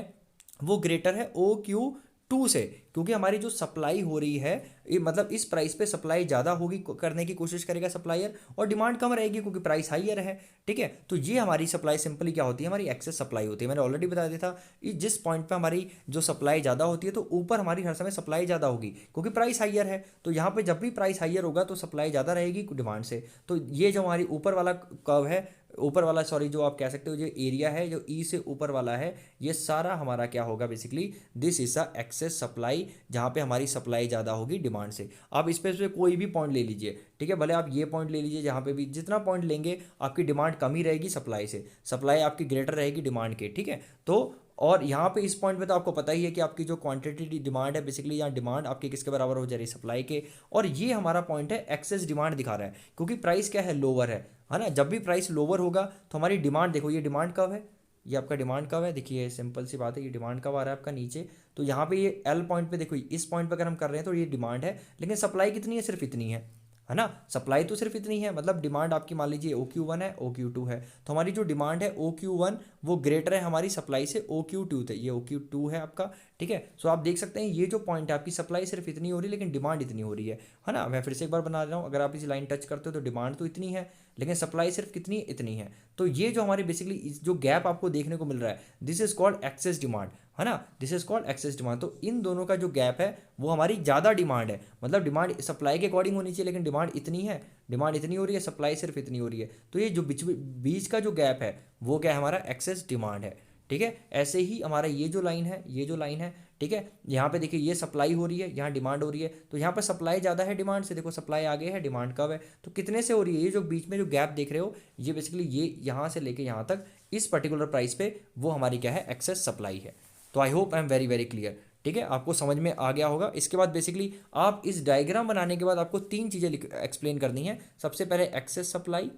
वो ग्रेटर है OQ टू से, क्योंकि हमारी जो सप्लाई हो रही है मतलब इस प्राइस पे सप्लाई ज़्यादा होगी, करने की कोशिश करेगा सप्लायर, और डिमांड कम रहेगी क्योंकि प्राइस हाईयर है। ठीक है, तो ये हमारी सप्लाई सिंपली क्या होती है, हमारी एक्सेस सप्लाई होती है। मैंने ऑलरेडी बता दिया था जिस पॉइंट पे हमारी जो सप्लाई ज़्यादा होती है तो ऊपर हमारी हर समय सप्लाई ज़्यादा होगी क्योंकि प्राइस हाईयर है। तो यहाँ पे जब भी प्राइस हाईयर होगा तो सप्लाई ज़्यादा रहेगी डिमांड से। तो ये जो हमारी ऊपर वाला कर्व है, ऊपर वाला सॉरी जो आप कह सकते हो जो एरिया है जो ई से ऊपर वाला है, ये सारा हमारा क्या होगा basically, this is a excess supply, जहाँ पे हमारी सप्लाई ज़्यादा होगी डिमांड से। आप इस पे कोई भी पॉइंट ले लीजिए, ठीक है, भले आप ये पॉइंट ले लीजिए, जहाँ पे भी जितना पॉइंट लेंगे आपकी डिमांड कम ही रहेगी सप्लाई से, सप्लाई आपकी ग्रेटर रहेगी डिमांड के। ठीक है, तो और यहाँ पे इस पॉइंट पे तो आपको पता ही है कि आपकी जो क्वांटिटी डिमांड है बेसिकली, यहाँ डिमांड आपकी किसके बराबर हो जा रही है, सप्लाई के। और ये हमारा पॉइंट है एक्सेस डिमांड दिखा रहा है क्योंकि प्राइस क्या है, लोअर है ना। जब भी प्राइस लोअर होगा तो हमारी डिमांड, देखो ये डिमांड कब है, ये आपका डिमांड कब है, देखिए सिंपल सी बात है, ये डिमांड कब आ रहा है आपका नीचे। तो यहाँ पे ये एल पॉइंट पे देखो, इस पॉइंट पे अगर हम कर रहे हैं तो ये डिमांड है, लेकिन सप्लाई कितनी है, सिर्फ इतनी है ना। सप्लाई तो सिर्फ इतनी है, मतलब डिमांड आपकी मान लीजिए OQ1 है, OQ2 है, तो हमारी जो डिमांड है OQ1 वो ग्रेटर है हमारी सप्लाई से OQ2 थे, ये OQ2 है आपका। ठीक है, सो आप देख सकते हैं ये जो पॉइंट है आपकी सप्लाई सिर्फ इतनी हो रही है लेकिन डिमांड इतनी हो रही है ना। मैं फिर से एक बार बना रहा हूँ, अगर आप इस लाइन टच करते हो तो डिमांड तो इतनी है लेकिन सप्लाई सिर्फ कितनी इतनी है। तो ये जो हमारी बेसिकली जो गैप आपको देखने को मिल रहा है, this is called excess demand, है ना, this is called excess demand. तो इन दोनों का जो गैप है वो हमारी ज़्यादा डिमांड है, मतलब डिमांड सप्लाई के अकॉर्डिंग होनी चाहिए लेकिन डिमांड इतनी है, डिमांड इतनी हो रही है, सप्लाई सिर्फ इतनी हो रही है। तो ये जो बीच का जो गैप है वो क्या है, हमारा एक्सेस डिमांड है। ठीक है, ऐसे ही हमारा ये जो लाइन है, ये जो लाइन है, ठीक है, यहाँ पे देखिए ये सप्लाई हो रही है, यहाँ डिमांड हो रही है, तो यहाँ पर सप्लाई ज़्यादा है डिमांड से, देखो सप्लाई आगे है डिमांड कब है, तो कितने से हो रही है, ये जो बीच में जो गैप देख रहे हो ये बेसिकली ये यहाँ से लेके यहाँ तक इस पर्टिकुलर प्राइस पे वो हमारी क्या है, एक्सेस सप्लाई है। तो I hope I am very very clear. ठीक है, आपको समझ में आ गया होगा। इसके बाद बेसिकली आप इस डायग्राम बनाने के बाद आपको तीन चीज़ें एक्सप्लेन करनी है। सबसे पहले एक्सेस सप्लाई,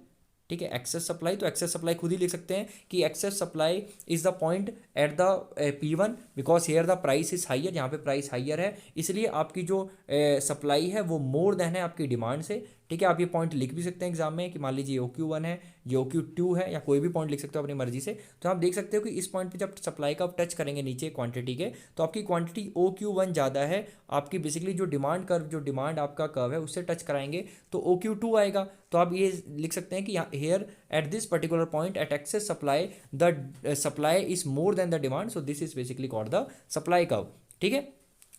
ठीक है, एक्सेस सप्लाई, तो एक्सेस सप्लाई खुद ही लिख सकते हैं कि excess supply is the point at the P1 because here the price is higher, यहाँ पे प्राइस हाइयर है इसलिए आपकी जो सप्लाई है वो मोर देन है आपकी डिमांड से। ठीक है, आप ये पॉइंट लिख भी सकते हैं एग्जाम में कि मान लीजिए OQ1 है, ये OQ2 है, या कोई भी पॉइंट लिख सकते हो अपनी मर्जी से। तो आप देख सकते हो कि इस पॉइंट पे जब सप्लाई का आप टच करेंगे नीचे क्वांटिटी के, तो आपकी क्वांटिटी OQ1 ज़्यादा है, आपकी बेसिकली जो डिमांड कर्व, जो डिमांड आपका कर्व है उससे टच कराएंगे तो OQ2 आएगा। तो आप ये लिख सकते हैं कि here at this particular point at excess supply the supply is more than the demand, so this is basically called the supply curve. ठीक है,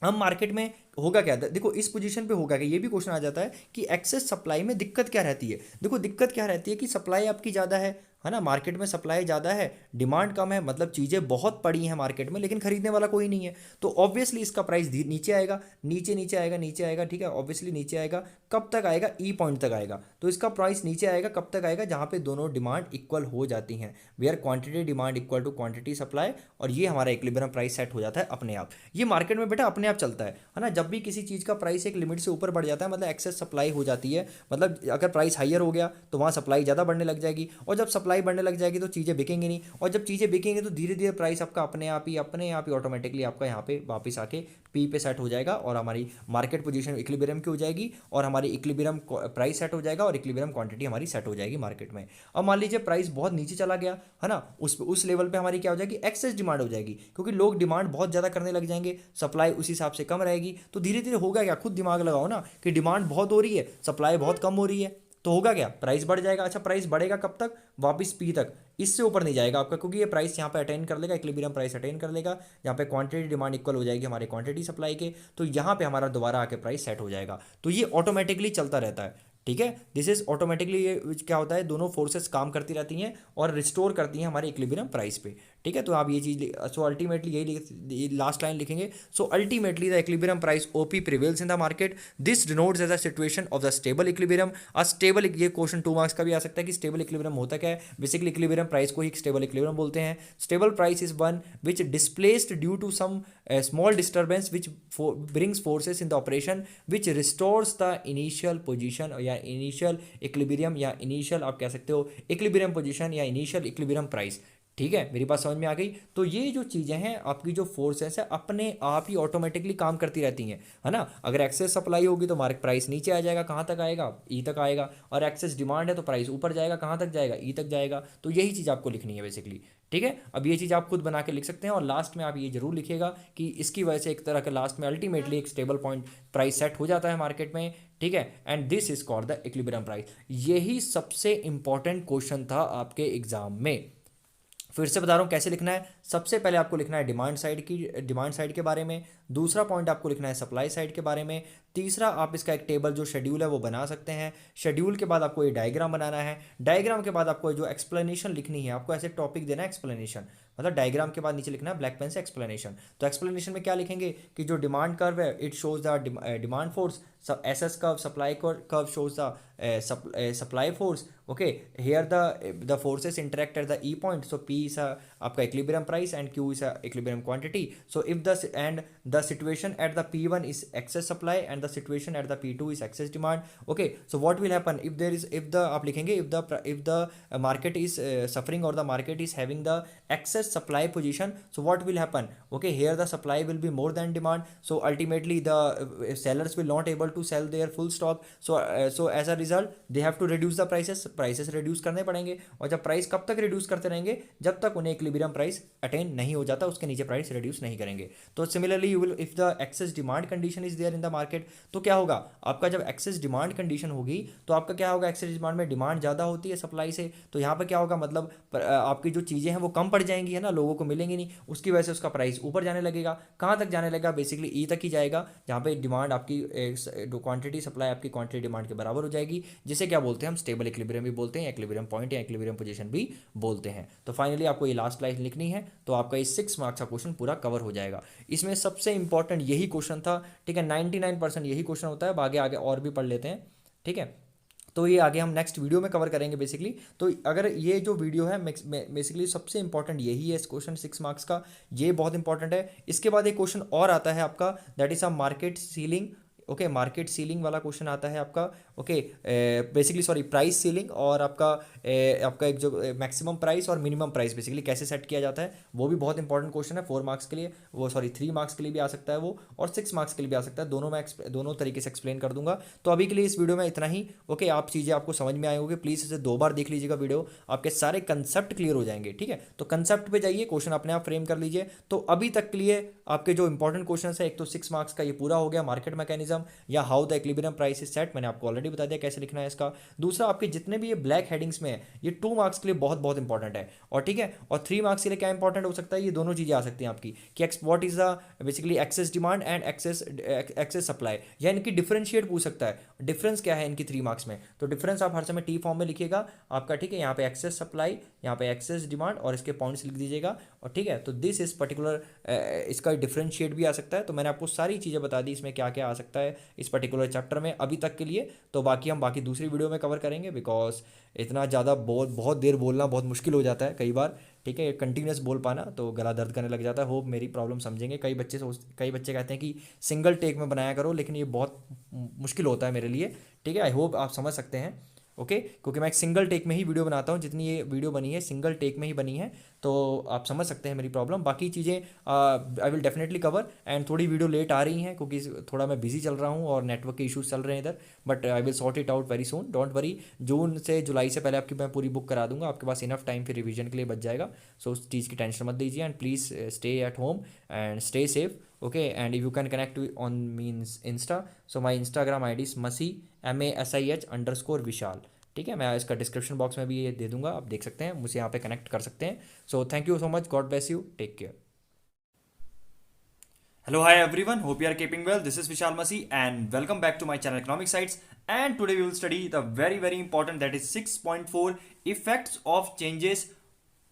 हम मार्केट में होगा क्या, देखो इस पोजीशन पे होगा क्या, ये भी क्वेश्चन आ जाता है कि एक्सेस सप्लाई में दिक्कत क्या रहती है। देखो दिक्कत क्या रहती है कि सप्लाई आपकी ज़्यादा है ना, मार्केट में सप्लाई ज़्यादा है, डिमांड कम है, मतलब चीज़ें बहुत पड़ी हैं मार्केट में लेकिन खरीदने वाला कोई नहीं है। तो ऑब्वियसली इसका प्राइस नीचे आएगा, नीचे नीचे आएगा, नीचे आएगा। ठीक है, ऑब्वियसली नीचे आएगा, कब तक आएगा, ई पॉइंट तक आएगा। तो इसका प्राइस नीचे आएगा कब तक आएगा, जहाँ पे दोनों डिमांड इक्वल हो जाती हैं, where quantity demand equal to quantity supply, और ये हमारा इक्विलिब्रियम प्राइस सेट हो जाता है अपने आप। ये मार्केट में बेटा अपने आप चलता है ना। जब भी किसी चीज़ का प्राइस एक लिमिट से ऊपर बढ़ जाता है मतलब एक्सेस सप्लाई हो जाती है, मतलब अगर प्राइस हाईयर हो गया तो वहाँ सप्लाई ज़्यादा बढ़ने लग जाएगी, और जब सप्लाई बढ़ने लग जाएगी तो चीज़ें बिकेंगी नहीं, और जब चीज़ें बिकेंगी तो धीरे धीरे प्राइस आपका अपने आप ही ऑटोमेटिकली आपका यहाँ पे वापस आके पी पे सेट हो जाएगा, और हमारी मार्केट पोजीशन इक्विलिब्रियम की हो जाएगी, और हमारी इक्विलिब्रियम प्राइस सेट हो जाएगा, और इक्विलिब्रियम क्वांटिटी हमारी सेट हो जाएगी मार्केट में। अब मान लीजिए प्राइस बहुत नीचे चला गया है ना, उस लेवल पे हमारी क्या हो जाएगी, एक्सेस डिमांड हो जाएगी, क्योंकि लोग डिमांड बहुत ज़्यादा करने लग जाएंगे, सप्लाई उस हिसाब से कम रहेगी। तो धीरे धीरे होगा क्या, खुद दिमाग लगाओ ना, कि डिमांड बहुत हो रही है, सप्लाई बहुत कम हो रही है, तो होगा क्या, प्राइस बढ़ जाएगा। अच्छा, प्राइस बढ़ेगा कब तक, वापस पी तक, इससे ऊपर नहीं जाएगा आपका, क्योंकि ये प्राइस यहाँ पे अटेन कर लेगा, इक्विलिब्रियम प्राइस अटेन कर लेगा, यहाँ पे क्वांटिटी डिमांड इक्वल हो जाएगी हमारे क्वांटिटी सप्लाई के, तो यहाँ पे हमारा दोबारा आके प्राइस सेट हो जाएगा। तो ये ऑटोमेटिकली चलता रहता है। ठीक है, दिस इज ऑटोमेटिकली, ये क्या होता है, दोनों फोर्सेस काम करती रहती हैं और रिस्टोर करती हैं हमारे इक्विलिब्रियम प्राइस पे। ठीक है, तो आप ये चीज़, सो अल्टीमेटली यही लास्ट लाइन लिखेंगे, so ultimately the equilibrium price OP prevails in the market, this denotes as a situation of the stable equilibrium. A stable, ये क्वेश्चन 2 मार्क्स का भी आ सकता है कि स्टेबल इक्विलिब्रियम होता क्या है। बेसिकली इक्विलिब्रियम प्राइस को ही स्टेबल इक्विलिब्रियम बोलते हैं। Stable price is one which displaced due to some small disturbance which brings forces in the operation which restores the initial position या initial equilibrium या initial आप कह सकते हो equilibrium position या initial equilibrium price। ठीक है, मेरी बात समझ में आ गई। तो ये जो चीज़ें हैं, आपकी जो फोर्सेस है अपने आप ही ऑटोमेटिकली काम करती रहती हैं, है ना। अगर एक्सेस सप्लाई होगी तो मार्केट प्राइस नीचे आ जाएगा, कहाँ तक आएगा, ई तक आएगा। और एक्सेस डिमांड है तो प्राइस ऊपर जाएगा, कहाँ तक जाएगा, ई तक जाएगा। तो यही चीज़ आपको लिखनी है बेसिकली। ठीक है, अब ये चीज़ आप खुद बना के लिख सकते हैं, और लास्ट में आप ये जरूर लिखिएगा कि इसकी वजह से एक तरह का लास्ट में अल्टीमेटली एक स्टेबल पॉइंट प्राइस सेट हो जाता है मार्केट में। ठीक है, and this is called the equilibrium price. यही सबसे इंपॉर्टेंट क्वेश्चन था आपके एग्जाम में। फिर से बता रहा हूँ कैसे लिखना है। सबसे पहले आपको लिखना है डिमांड साइड के बारे में। दूसरा पॉइंट आपको लिखना है सप्लाई साइड के बारे में। तीसरा, आप इसका एक टेबल जो शेड्यूल है वो बना सकते हैं। शेड्यूल के बाद आपको ये डायग्राम बनाना है। डायग्राम के बाद आपको जो एक्सप्लेनेशन लिखनी है, आपको ऐसे टॉपिक देना है एक्सप्लेनेशन, मतलब डायग्राम के बाद नीचे लिखना है ब्लैक पेन से एक्सप्लेनेशन। तो एक्सप्लेनेशन में क्या लिखेंगे कि जो डिमांड कर्व है it shows the demand force, S S curve, supply curve shows the supply force. Okay, here the forces interact at the E point, so P is आपका equilibrium price and Q is equilibrium quantity. So if the situation at the P1 is excess supply and the situation at the P2 is excess demand. Okay, so what will happen if the आप लिखेंगे if the market is suffering or the market is having the excess supply position, so what will happen? Okay, here the supply will be more than demand, so ultimately the sellers will not able to sell their full stock, so as a result they have to reduce the prices reduce करने पड़ेंगे। और जब price कब तक reduce करते रहेंगे, जब तक उन्हें इक्विलिब्रियम प्राइस अटेन नहीं हो जाता, उसके नीचे प्राइस रिड्यूस नहीं करेंगे। तो similarly you will if the excess demand condition is there in the market, तो क्या होगा आपका, जब एक्सेस डिमांड कंडीशन होगी तो आपका क्या होगा, एक्सेस डिमांड में डिमांड ज़्यादा होती है सप्लाई से, तो यहाँ पर क्या होगा, मतलब आपकी जो चीज़ें हैं वो कम पड़ जाएंगी, है ना, लोगों को मिलेंगी नहीं, उसकी वजह से उसका प्राइस ऊपर जाने लगेगा। कहाँ तक जाने लगेगा, बेसिकली ई तक ही जाएगा, जहाँ पे डिमांड आपकी क्वांटिटी सप्लाई आपकी क्वांटिटी डिमांड के बराबर हो जाएगी, जिसे क्या बोलते हैं हम स्टेबल इक्विलिब्रियम भी बोलते हैं, इक्विलिब्रियम पॉइंट या इक्विलिब्रियम पोजीशन भी बोलते हैं। तो फाइनली आपको ये लास्ट लाइन लिखनी है, तो आपका ये 6 मार्क्स का क्वेश्चन पूरा कवर हो जाएगा। इसमें सबसे इंपॉर्टेंट यही क्वेश्चन था। ठीक है, 99% यही क्वेश्चन होता है, आगे आगे और भी पढ़ लेते हैं। ठीक है, तो ये आगे हम नेक्स्ट वीडियो में कवर करेंगे बेसिकली। तो अगर ये जो वीडियो है बेसिकली सबसे इंपॉर्टेंट यही है, इस क्वेश्चन 6 मार्क्स का, ये बहुत इंपॉर्टेंट है। इसके बाद एक क्वेश्चन और आता है आपका, that is a market ceiling. Okay, market ceiling वाला क्वेश्चन आता है आपका। Okay, basically sorry price ceiling, और आपका एक जो मैक्सिमम प्राइस और मिनिमम प्राइस बेसिकली कैसे सेट किया जाता है, वो भी बहुत इंपॉर्टेंट क्वेश्चन है। 4 मार्क्स के लिए, वो सॉरी 3 मार्क्स के लिए भी आ सकता है वो, और 6 मार्क्स के लिए भी आ सकता है। दोनों मैं दोनों तरीके से एक्सप्लेन कर दूंगा। तो अभी के लिए इस वीडियो में इतना ही। ओके, आप चीज़ें आपको समझ में आए होंगे, प्लीज़ इसे 2 बार देख लीजिएगा वीडियो, आपके सारे कंसेप्ट क्लियर हो जाएंगे। ठीक है, तो कंसेप्ट पे जाइए, क्वेश्चन अपने आप फ्रेम कर लीजिए। तो अभी तक के लिए आपके जो इंपॉर्टेंट क्वेश्चन है, एक तो 6 मार्क्स का ये पूरा हो गया, मार्केट मैकेनिज्म या how the equilibrium price is set, मैंने आपको ऑलरेडी बता दिया कैसे लिखना है इसका। दूसरा, आपके जितने भी ये ब्लैक हेडिंग्स में है, ये 2 मार्क्स के लिए बहुत बहुत इंपॉर्टेंट है। और ठीक है, और 3 मार्क्स के लिए क्या इंपॉर्टेंट हो सकता है, ये दोनों चीजें आ सकती हैं आपकी, कि what is the basically excess demand and excess supply, या इनकी डिफरेंशिएट पूछ सकता है, डिफरेंस क्या है इनकी 3 मार्क्स में। तो डिफरेंस आप हर समय टी फॉर्म में लिखिएगा आपका। ठीक है, यहाँ पे एक्सेस सप्लाई, यहाँ पे एक्सेस डिमांड, और इसके पॉइंट्स लिख दीजिएगा। और ठीक है, तो दिस इज पर्टिकुलर, इसका डिफरेंशिएट भी आ सकता है। तो मैंने आपको सारी चीज़ें बता दी इसमें क्या क्या आ सकता है इस पर्टिकुलर चैप्टर में अभी तक के लिए। तो बाकी हम दूसरी वीडियो में कवर करेंगे, बिकॉज इतना ज़्यादा बहुत देर बोलना बहुत मुश्किल हो जाता है कई बार। ठीक है, कंटिन्यूस बोल पाना तो गला दर्द करने लग जाता है। होप मेरी प्रॉब्लम समझेंगे। कई बच्चे कहते हैं कि सिंगल टेक में बनाया करो, लेकिन ये बहुत मुश्किल होता है मेरे लिए। ठीक है, आई होप आप समझ सकते हैं। ओके, क्योंकि मैं एक सिंगल टेक में ही वीडियो बनाता हूँ, जितनी ये वीडियो बनी है सिंगल टेक में ही बनी है, तो आप समझ सकते हैं मेरी प्रॉब्लम। बाकी चीज़ें I will definitely cover. And थोड़ी वीडियो लेट आ रही हैं क्योंकि थोड़ा मैं बिजी चल रहा हूँ और नेटवर्क के इश्यूज चल रहे हैं इधर, but I will sort it out very soon, don't worry. जून से जुलाई से पहले आपकी मैं पूरी बुक करा दूंगा, आपके पास इनफ टाइम फिर रिवीजन के लिए बच जाएगा। सो उस चीज़ की टेंशन मत लीजिए, and please stay at home and stay safe. Okay, and if you can connect on means Insta, so my Instagram ID is masih_vishal। ठीक है, मैं इसका डिस्क्रिप्शन बॉक्स में भी ये दे दूंगा, आप देख सकते हैं, मुझे यहाँ पे कनेक्ट कर सकते हैं। So thank you so much, God bless you, take care. Hello, hi everyone. Hope you are keeping well. This is Vishal Masih and welcome back to my channel Economic Sites. And today we will study the very important, that is 6.4 effects of changes,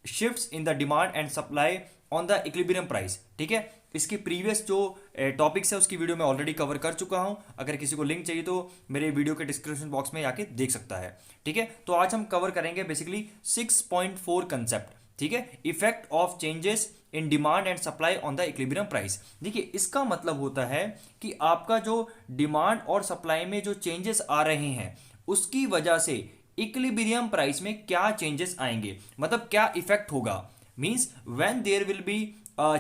shifts in the demand and supply on the equilibrium price। ठीक है, इसकी previous जो topics है उसकी video मैं already cover कर चुका हूं। अगर किसी को लिंक चाहिए तो मेरे वीडियो के डिस्क्रिप्शन बॉक्स में आके देख सकता है। ठीक है, तो आज हम कवर करेंगे बेसिकली 6.4 कंसेप्ट। ठीक है, effect of changes in demand and supply on the equilibrium price. देखिए, इसका मतलब होता है कि आपका जो डिमांड और सप्लाई में जो चेंजेस आ रहे हैं उसकी वजह से इक्विलिब्रियम प्राइस में क्या चेंजेस आएंगे, मतलब क्या इफेक्ट होगा। means when there will be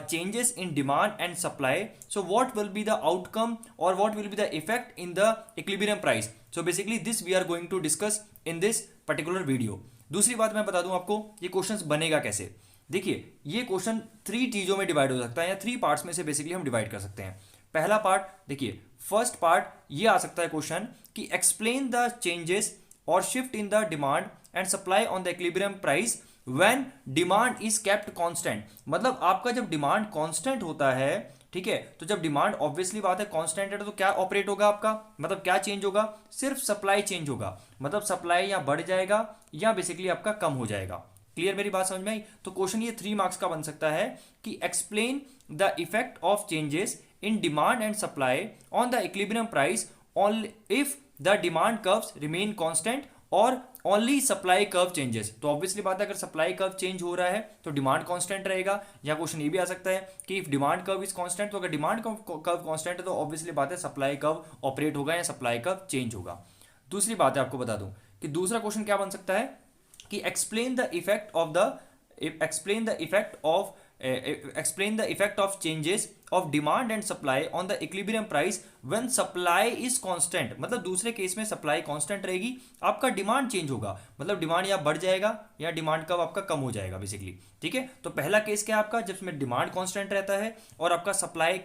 changes in demand and supply, so what will be the outcome or what will be the effect in the equilibrium price. So basically this we are going to discuss in this particular video. दूसरी बात मैं बता दूं आपको, ये questions बनेगा कैसे. देखिए ये क्वेश्चन 3 चीजों में डिवाइड हो सकता है या 3 पार्ट्स में से बेसिकली हम डिवाइड कर सकते हैं. पहला पार्ट देखिए, फर्स्ट पार्ट ये आ सकता है क्वेश्चन कि एक्सप्लेन द चेंजेस और shift in the demand and supply on the equilibrium price when demand is kept constant. मतलब आपका जब डिमांड कांस्टेंट होता है, ठीक है, तो जब डिमांड ऑब्वियसली बात है कांस्टेंट है तो क्या ऑपरेट होगा आपका, मतलब क्या चेंज होगा, सिर्फ सप्लाई चेंज होगा. मतलब सप्लाई या बढ़ जाएगा या बेसिकली आपका कम हो जाएगा. क्लियर, मेरी बात समझ में आई. तो क्वेश्चन ये 3 मार्क्स का बन सकता है कि explain the effect of changes in demand and supply on the equilibrium price only if the demand curves remain constant or only supply curve changes. तो ऑब्वियसली बात है अगर सप्लाई कर्व चेंज हो रहा है तो डिमांड कांस्टेंट रहेगा. या क्वेश्चन ये भी आ सकता है कि if demand curve is constant, तो अगर डिमांड कर्व कांस्टेंट है तो ऑब्वियसली बात है सप्लाई कर्व ऑपरेट होगा या सप्लाई कर्व चेंज होगा. दूसरी बात है आपको बता दूं कि दूसरा क्वेश्चन क्या बन सकता है कि explain the effect of changes of demand and supply on the equilibrium price when supply is constant. मतलब दूसरे केस में सप्लाई कांस्टेंट रहेगी, आपका डिमांड चेंज होगा, मतलब डिमांड या बढ़ जाएगा या डिमांड कब आपका कम हो जाएगा बेसिकली. ठीक है, तो पहला केस क्या है आपका, जिसमें डिमांड कांस्टेंट रहता है और आपका सप्लाई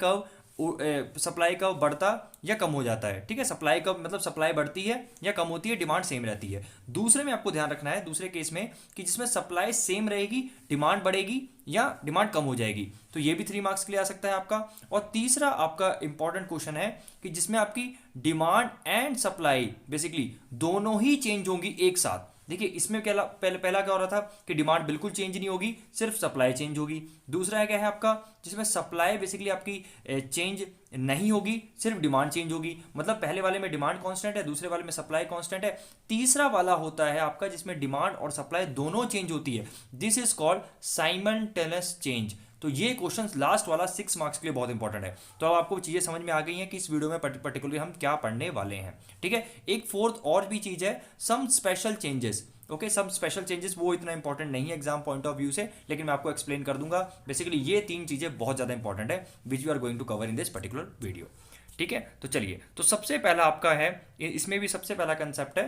कब बढ़ता या कम हो जाता है. ठीक है, सप्लाई कब मतलब सप्लाई बढ़ती है या कम होती है, डिमांड सेम रहती है. दूसरे में आपको ध्यान रखना है, दूसरे केस में कि जिसमें सप्लाई सेम रहेगी, डिमांड बढ़ेगी या डिमांड कम हो जाएगी. तो ये भी 3 मार्क्स के लिए आ सकता है आपका. और तीसरा आपका इंपॉर्टेंट क्वेश्चन है कि जिसमें आपकी डिमांड एंड सप्लाई बेसिकली दोनों ही चेंज होंगी एक साथ. देखिए इसमें पहला क्या हो रहा था कि डिमांड बिल्कुल चेंज नहीं होगी, सिर्फ सप्लाई चेंज होगी. दूसरा है क्या है आपका, जिसमें सप्लाई बेसिकली आपकी चेंज नहीं होगी, सिर्फ डिमांड चेंज होगी. मतलब पहले वाले में डिमांड कांस्टेंट है, दूसरे वाले में सप्लाई कांस्टेंट है. तीसरा वाला होता है आपका जिसमें डिमांड और सप्लाई दोनों चेंज होती है. This is called simultaneous change. तो ये क्वेश्चन लास्ट वाला 6 मार्क्स के लिए बहुत इंपॉर्टेंट है. तो अब आपको चीजें समझ में आ गई हैं कि इस वीडियो में पर्टिकुलरली हम क्या पढ़ने वाले हैं. ठीक है, एक फोर्थ और भी चीज है, सम स्पेशल चेंजेस. ओके, सब स्पेशल चेंजेस वो इतना इंपॉर्टेंट नहीं है एग्जाम पॉइंट ऑफ व्यू से, लेकिन मैं आपको एक्सप्लेन कर दूंगा. बेसिकली ये 3 चीजें बहुत ज्यादा इंपॉर्टेंट है which you are going to cover in this particular video. ठीक है, तो चलिए, तो सबसे पहला आपका है, इसमें भी सबसे पहला कंसेप्ट है,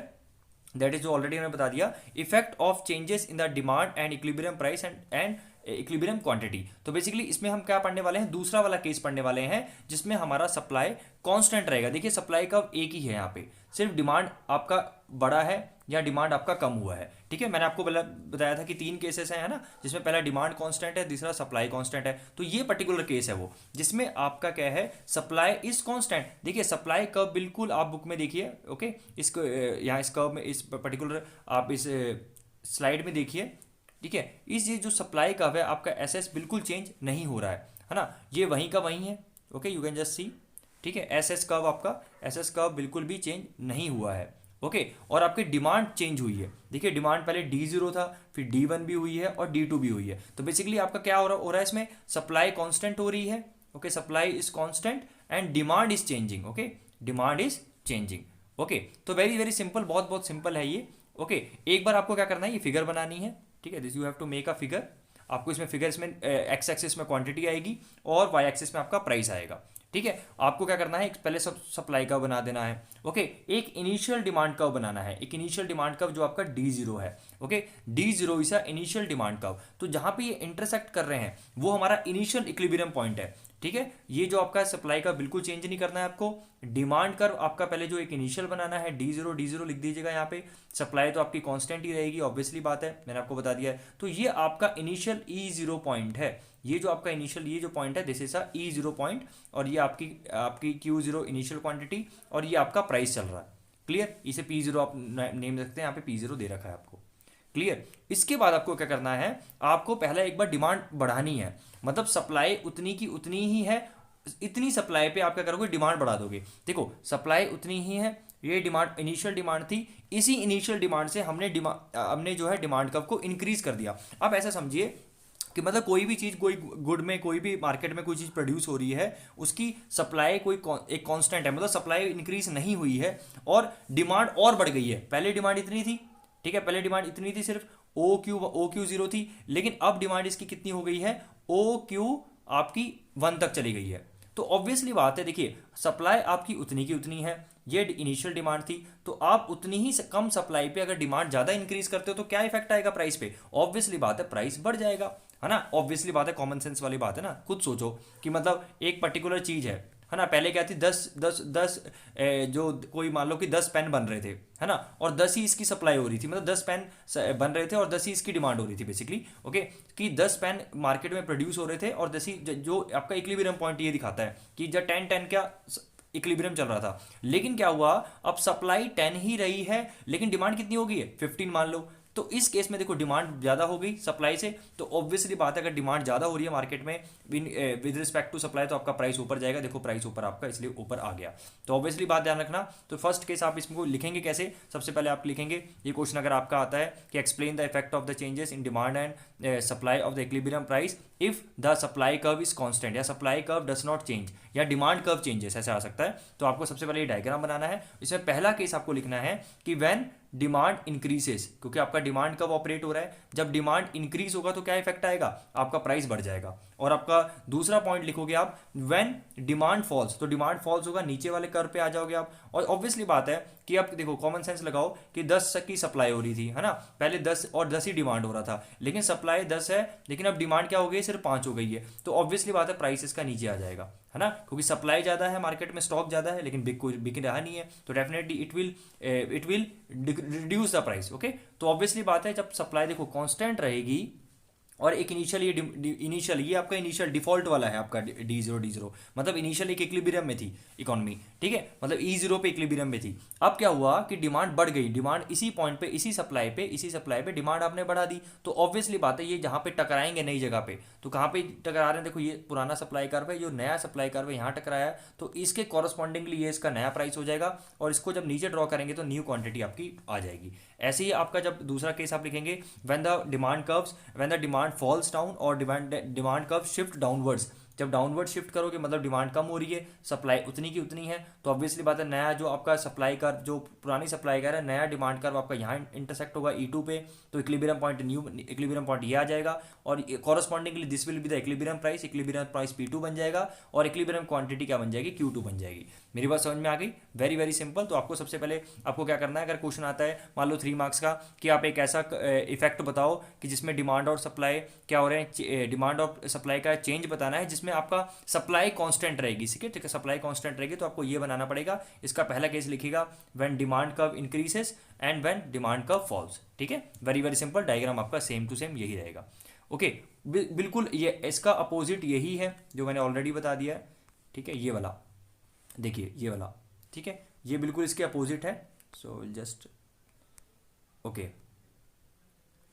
दैट इज जो ऑलरेडी मैंने बता दिया, effect of changes in the demand and equilibrium price and equilibrium quantity. तो बेसिकली इसमें हम क्या पढ़ने वाले हैं, दूसरा वाला केस पढ़ने वाले हैं जिसमें हमारा सप्लाई कांस्टेंट रहेगा. देखिए सप्लाई का एक ही है यहाँ पे, सिर्फ डिमांड आपका बड़ा है या डिमांड आपका कम हुआ है. ठीक है, मैंने आपको बताया था कि 3 केसेस हैं, है ना, जिसमें पहला डिमांड कांस्टेंट है, दूसरा सप्लाई कांस्टेंट है. तो ये पर्टिकुलर केस है वो जिसमें आपका क्या है, सप्लाई इज कांस्टेंट. देखिए सप्लाई कर्व बिल्कुल आप बुक में देखिए. ओके, इसको यहाँ इस कर्व में, इस पर्टिकुलर आप इस स्लाइड में देखिए. ठीक है, इस ये जो सप्लाई कर्व है आपका एसएस बिल्कुल चेंज नहीं हो रहा है ना, ये वहीं का वहीं है. Okay, you can just see. ठीक है, एसएस कर्व आपका, एसएस कर्व बिल्कुल भी चेंज नहीं हुआ है. ओके, और आपकी डिमांड चेंज हुई है. देखिए डिमांड पहले D0 था, फिर D1 भी हुई है और D2 भी हुई है. तो बेसिकली आपका क्या हो रहा है इसमें, सप्लाई कांस्टेंट हो रही है. Okay, supply is constant and demand is changing. Okay, demand is changing. Okay, तो वेरी वेरी सिंपल, बहुत बहुत सिंपल है ये. ओके, एक बार आपको क्या करना है, ये फिगर बनानी है. ठीक है, this you have to make a figure. आपको इसमें फिगर, इसमें एक्स एक्सिस में क्वांटिटी आएगी और वाई एक्सिस में आपका प्राइस आएगा. ठीक है, आपको क्या करना है, पहले सप्लाई कर्व बना देना है. ओके, एक इनिशियल डिमांड कर्व बनाना है, एक इनिशियल डिमांड कर्व जो आपका D0 है. Okay, D0 is a initial demand curve. तो जहां पे ये इंटरसेक्ट कर रहे हैं वो हमारा इनिशियल इक्विलिब्रियम पॉइंट है. ठीक है, ये जो आपका सप्लाई का बिल्कुल चेंज नहीं करना है आपको. डिमांड कर्व आपका पहले जो एक इनिशियल बनाना है, D0 लिख दीजिएगा यहाँ पे. सप्लाई तो आपकी कांस्टेंट ही रहेगी, ऑब्वियसली बात है, मैंने आपको बता दिया है. तो ये आपका इनिशियल E0 पॉइंट है. ये जो आपका इनिशियल ये जो पॉइंट है, this is a E0 point. और ये आपकी Q0 इनिशियल क्वांटिटी और ये आपका प्राइस चल रहा है. क्लियर, इसे P0 आप नेम रखते हैं, यहाँ पे P0 दे रखा है आपको. क्लियर, इसके बाद आपको क्या करना है, आपको पहले एक बार डिमांड बढ़ानी है. मतलब सप्लाई उतनी की उतनी ही है, इतनी सप्लाई पे आप क्या करोगे, डिमांड बढ़ा दोगे. देखो सप्लाई उतनी ही है, ये डिमांड इनिशियल डिमांड थी, इसी इनिशियल डिमांड से हमने जो है डिमांड कर्व को इंक्रीज कर दिया. आप ऐसा समझिए कि मतलब कोई भी चीज़, कोई गुड में, कोई भी मार्केट में कोई चीज़ प्रोड्यूस हो रही है, उसकी सप्लाई कोई एक कांस्टेंट है, मतलब सप्लाई इंक्रीज नहीं हुई है और डिमांड और बढ़ गई है. पहले डिमांड इतनी थी, ठीक है, पहले डिमांड इतनी थी सिर्फ, ओ क्यू जीरो थी, लेकिन अब डिमांड इसकी कितनी हो गई है, ओ क्यू आपकी 1 तक चली गई है। तो ऑब्वियसली बात है, देखिए सप्लाई आपकी उतनी की उतनी है, ये इनिशियल डिमांड थी, तो आप उतनी ही कम सप्लाई पे अगर डिमांड ज़्यादा इंक्रीज करते हो तो क्या इफेक्ट आएगा प्राइस पे, ऑब्वियसली बात है प्राइस बढ़ जाएगा, है ना। ऑब्वियसली बात है, कॉमन सेंस वाली बात है ना। खुद सोचो कि मतलब एक पर्टिकुलर चीज़ है ना, पहले क्या थी, 10 जो कोई मान लो कि 10 पेन बन रहे थे, है ना, और 10 ही इसकी सप्लाई हो रही थी, मतलब 10 पेन बन रहे थे और 10 ही इसकी डिमांड हो रही थी बेसिकली, ओके, कि 10 पेन मार्केट में प्रोड्यूस हो रहे थे और 10 ही जो आपका इक्विलिब्रियम पॉइंट ये दिखाता है कि जब 10-10 का इक्विलिब्रियम चल रहा था, लेकिन क्या हुआ, अब सप्लाई 10 ही रही है लेकिन डिमांड कितनी हो गई है, 15 मान लो। तो इस केस में देखो डिमांड ज़्यादा हो गई सप्लाई से, तो ऑब्वियसली बात है अगर डिमांड ज़्यादा हो रही है मार्केट में विद रिस्पेक्ट टू सप्लाई, तो आपका प्राइस ऊपर जाएगा। देखो प्राइस ऊपर आपका इसलिए ऊपर आ गया, तो ऑब्वियसली बात ध्यान रखना। तो फर्स्ट केस आप इसको लिखेंगे कैसे, सबसे पहले आप लिखेंगे, ये क्वेश्चन अगर आपका आता है कि explain the effect of the changes in demand and supply of the equilibrium price if the supply curve is constant, या supply curve does not change, या डिमांड कर्व चेंजेस, ऐसे आ सकता है। तो आपको सबसे पहले ये डायग्राम बनाना है। इसमें पहला केस आपको लिखना है कि व्हेन डिमांड इंक्रीजेस, क्योंकि आपका डिमांड कब ऑपरेट हो रहा है, जब डिमांड इंक्रीज होगा तो क्या इफेक्ट आएगा, आपका प्राइस बढ़ जाएगा। और आपका दूसरा पॉइंट लिखोगे आप व्हेन डिमांड फॉल्स, तो डिमांड फॉल्स होगा, नीचे वाले कर्व पे आ जाओगे आप। और ऑब्वियसली बात है कि आप देखो कॉमन सेंस लगाओ कि 10 की सप्लाई हो रही थी, है ना, पहले 10 और 10 ही डिमांड हो रहा था, लेकिन सप्लाई 10 है, लेकिन अब डिमांड क्या हो गई, सिर्फ 5 हो गई है, तो ऑब्वियसली बात है प्राइस इसका नीचे आ जाएगा, है ना, क्योंकि सप्लाई ज़्यादा है मार्केट में, स्टॉक ज़्यादा है, लेकिन बिक रहा नहीं है, तो definitely it will reduce the price, okay. तो ऑब्वियसली बात है जब सप्लाई देखो कांस्टेंट रहेगी और एक इनिशियल ये आपका इनिशियल डिफॉल्ट वाला है आपका D0 मतलब इनिशियल एक इक्विलिब्रियम में थी इकोनॉमी, ठीक है, मतलब E0 पे इक्विलिब्रियम में थी। अब क्या हुआ कि डिमांड बढ़ गई, डिमांड इसी पॉइंट पे इसी सप्लाई पे डिमांड आपने बढ़ा दी, तो ऑब्वियसली बात है ये जहाँ पे टकराएंगे नई जगह पे, तो कहाँ पे टकरा रहे हैं, देखो ये पुराना सप्लाई कर्व है, जो नया सप्लाई कर्व है यहाँ टकराया है, तो इसके कॉरस्पॉन्डिंगली ये इसका नया प्राइस हो जाएगा, और इसको जब नीचे ड्रॉ करेंगे तो न्यू क्वांटिटी आपकी आ जाएगी। ऐसे ही आपका जब दूसरा केस आप लिखेंगे when the demand falls down और डिमांड कर्व शिफ्ट डाउनवर्ड्स, जब डाउनवर्ड शिफ्ट करोगे मतलब डिमांड कम हो रही है, सप्लाई उतनी की उतनी है, तो ऑब्वियसली बात है नया जो आपका सप्लाई कर्व, जो पुरानी सप्लाई कर्व है, नया डिमांड कर्व आपका यहाँ इंटरसेक्ट होगा E2 पे, तो equilibrium point new equilibrium point ये आ जाएगा, और correspondingly this will be the equilibrium price P2 बन जाएगा, और इक्विलिब्रियम क्वांटिटी क्या बन जाएगी, Q2 बन जाएगी। मेरी बात समझ में आ गई, वेरी वेरी सिंपल। तो आपको सबसे पहले आपको क्या करना है, अगर क्वेश्चन आता है मान लो 3 मार्क्स का कि आप एक ऐसा इफेक्ट बताओ कि जिसमें डिमांड और सप्लाई क्या हो रहे हैं, डिमांड और सप्लाई का चेंज बताना है जिसमें आपका सप्लाई कांस्टेंट रहेगी, ठीक है, सप्लाई कांस्टेंट रहेगी, तो आपको ये बनाना पड़ेगा। इसका पहला केस लिखिएगा when demand curve increases and when demand curve falls, ठीक है, वेरी वेरी सिंपल, डायग्राम आपका सेम टू सेम यही रहेगा, ओके। बिल्कुल ये इसका अपोजिट यही है जो मैंने ऑलरेडी बता दिया है, ठीक है, ये वाला देखिए, ये वाला, ठीक है, ये बिल्कुल इसके अपोजिट है, सो जस्ट ओके,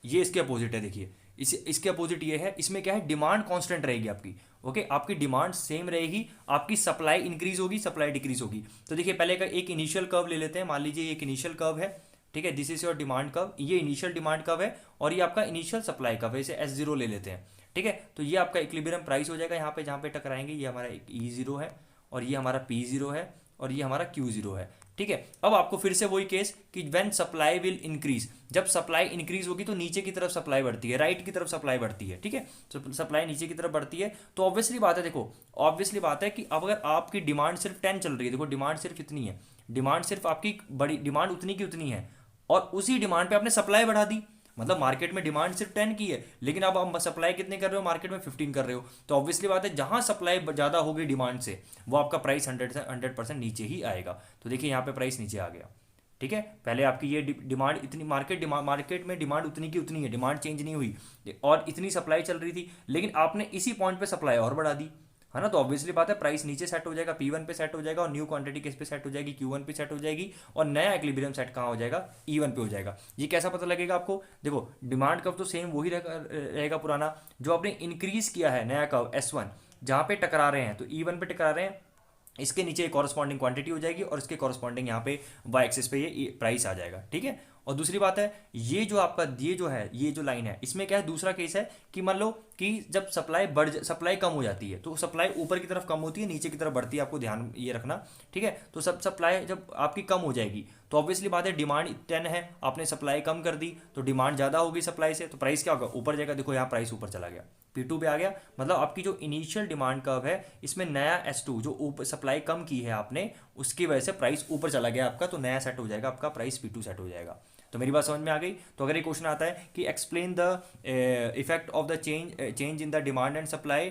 ये इसके अपोजिट है, देखिए इसके अपोजिट ये है, इसमें क्या है, डिमांड कांस्टेंट रहेगी आपकी, ओके, आपकी डिमांड सेम रहेगी, आपकी सप्लाई इंक्रीज होगी, सप्लाई डिक्रीज होगी। तो देखिए पहले का एक इनिशियल कर्व ले लेते हैं, मान लीजिए एक इनिशियल कर्व है, ठीक है, this is your demand curve, ये इनिशियल डिमांड कर्व है, और ये आपका इनिशियल सप्लाई कर्व है, इसे S0 ले लेते हैं, ठीक है। तो ये आपका इक्विलिब्रियम प्राइस हो जाएगा यहाँ पे, जहाँ पे टकराएंगे, ये हमारा E0 है, और ये हमारा P0 है, और ये हमारा Q0 है, ठीक है। अब आपको फिर से वही केस कि व्हेन सप्लाई विल इंक्रीज, जब सप्लाई इंक्रीज होगी तो नीचे की तरफ सप्लाई बढ़ती है, राइट की तरफ सप्लाई बढ़ती है, ठीक है, तो सप्लाई नीचे की तरफ बढ़ती है, तो ऑब्वियसली बात है, देखो ऑब्वियसली बात है कि अब अगर आपकी डिमांड सिर्फ 10 चल रही है, देखो डिमांड सिर्फ इतनी है, डिमांड सिर्फ आपकी बड़ी डिमांड उतनी की उतनी है, और उसी डिमांड पे आपने सप्लाई बढ़ा दी, मतलब मार्केट में डिमांड सिर्फ 10 की है, लेकिन अब आप सप्लाई कितने कर रहे हो, मार्केट में 15 कर रहे हो, तो ऑब्वियसली बात है जहां सप्लाई ज़्यादा होगी डिमांड से, वो आपका प्राइस 100% नीचे ही आएगा। तो देखिए यहाँ पे प्राइस नीचे आ गया, ठीक है, पहले आपकी ये डिमांड इतनी मार्केट में डिमांड उतनी की उतनी है, डिमांड चेंज नहीं हुई, और इतनी सप्लाई चल रही थी, लेकिन आपने इसी पॉइंट पे सप्लाई और बढ़ा दी, है ना, तो ऑब्वियसली बात है प्राइस नीचे सेट हो जाएगा, P1 पे सेट हो जाएगा, और न्यू क्वांटिटी किस पे सेट हो जाएगी, Q1 पे सेट हो जाएगी, और नया इक्विलिब्रियम सेट कहाँ हो जाएगा, E1 पे हो जाएगा। ये कैसा पता लगेगा आपको, देखो डिमांड कर्व तो सेम वही रहेगा पुराना, जो आपने इंक्रीज किया है नया कर्व S1 जहाँ पे टकरा रहे हैं, तो E1 पे टकरा रहे हैं, इसके नीचे कॉरस्पॉन्डिंग क्वांटिटी हो जाएगी और इसके कॉरस्पॉन्डिंग यहाँ पे वाई एक्सिस पे ये प्राइस आ जाएगा, ठीक है। और दूसरी बात है, ये जो आपका ये जो है, ये जो लाइन है, इसमें क्या है, दूसरा केस है कि मान लो कि जब सप्लाई कम हो जाती है तो सप्लाई ऊपर की तरफ कम होती है, नीचे की तरफ बढ़ती है, आपको ध्यान ये रखना, ठीक है। तो सब सप्लाई जब आपकी कम हो जाएगी तो ऑब्वियसली बात है, डिमांड 10 है, आपने सप्लाई कम कर दी तो डिमांड ज़्यादा होगी सप्लाई से, तो प्राइस क्या होगा, ऊपर जाएगा। देखो यहाँ प्राइस ऊपर चला गया, P2 पे आ गया, मतलब आपकी जो इनिशियल डिमांड कर्व है इसमें नया S2 जो ऊपर सप्लाई कम की है आपने, उसकी वजह से प्राइस ऊपर चला गया आपका, तो नया सेट हो जाएगा आपका, प्राइस P2 सेट हो जाएगा। तो मेरी बात समझ में आ गई। तो अगर ये क्वेश्चन आता है कि explain the effect of the change in the demand and supply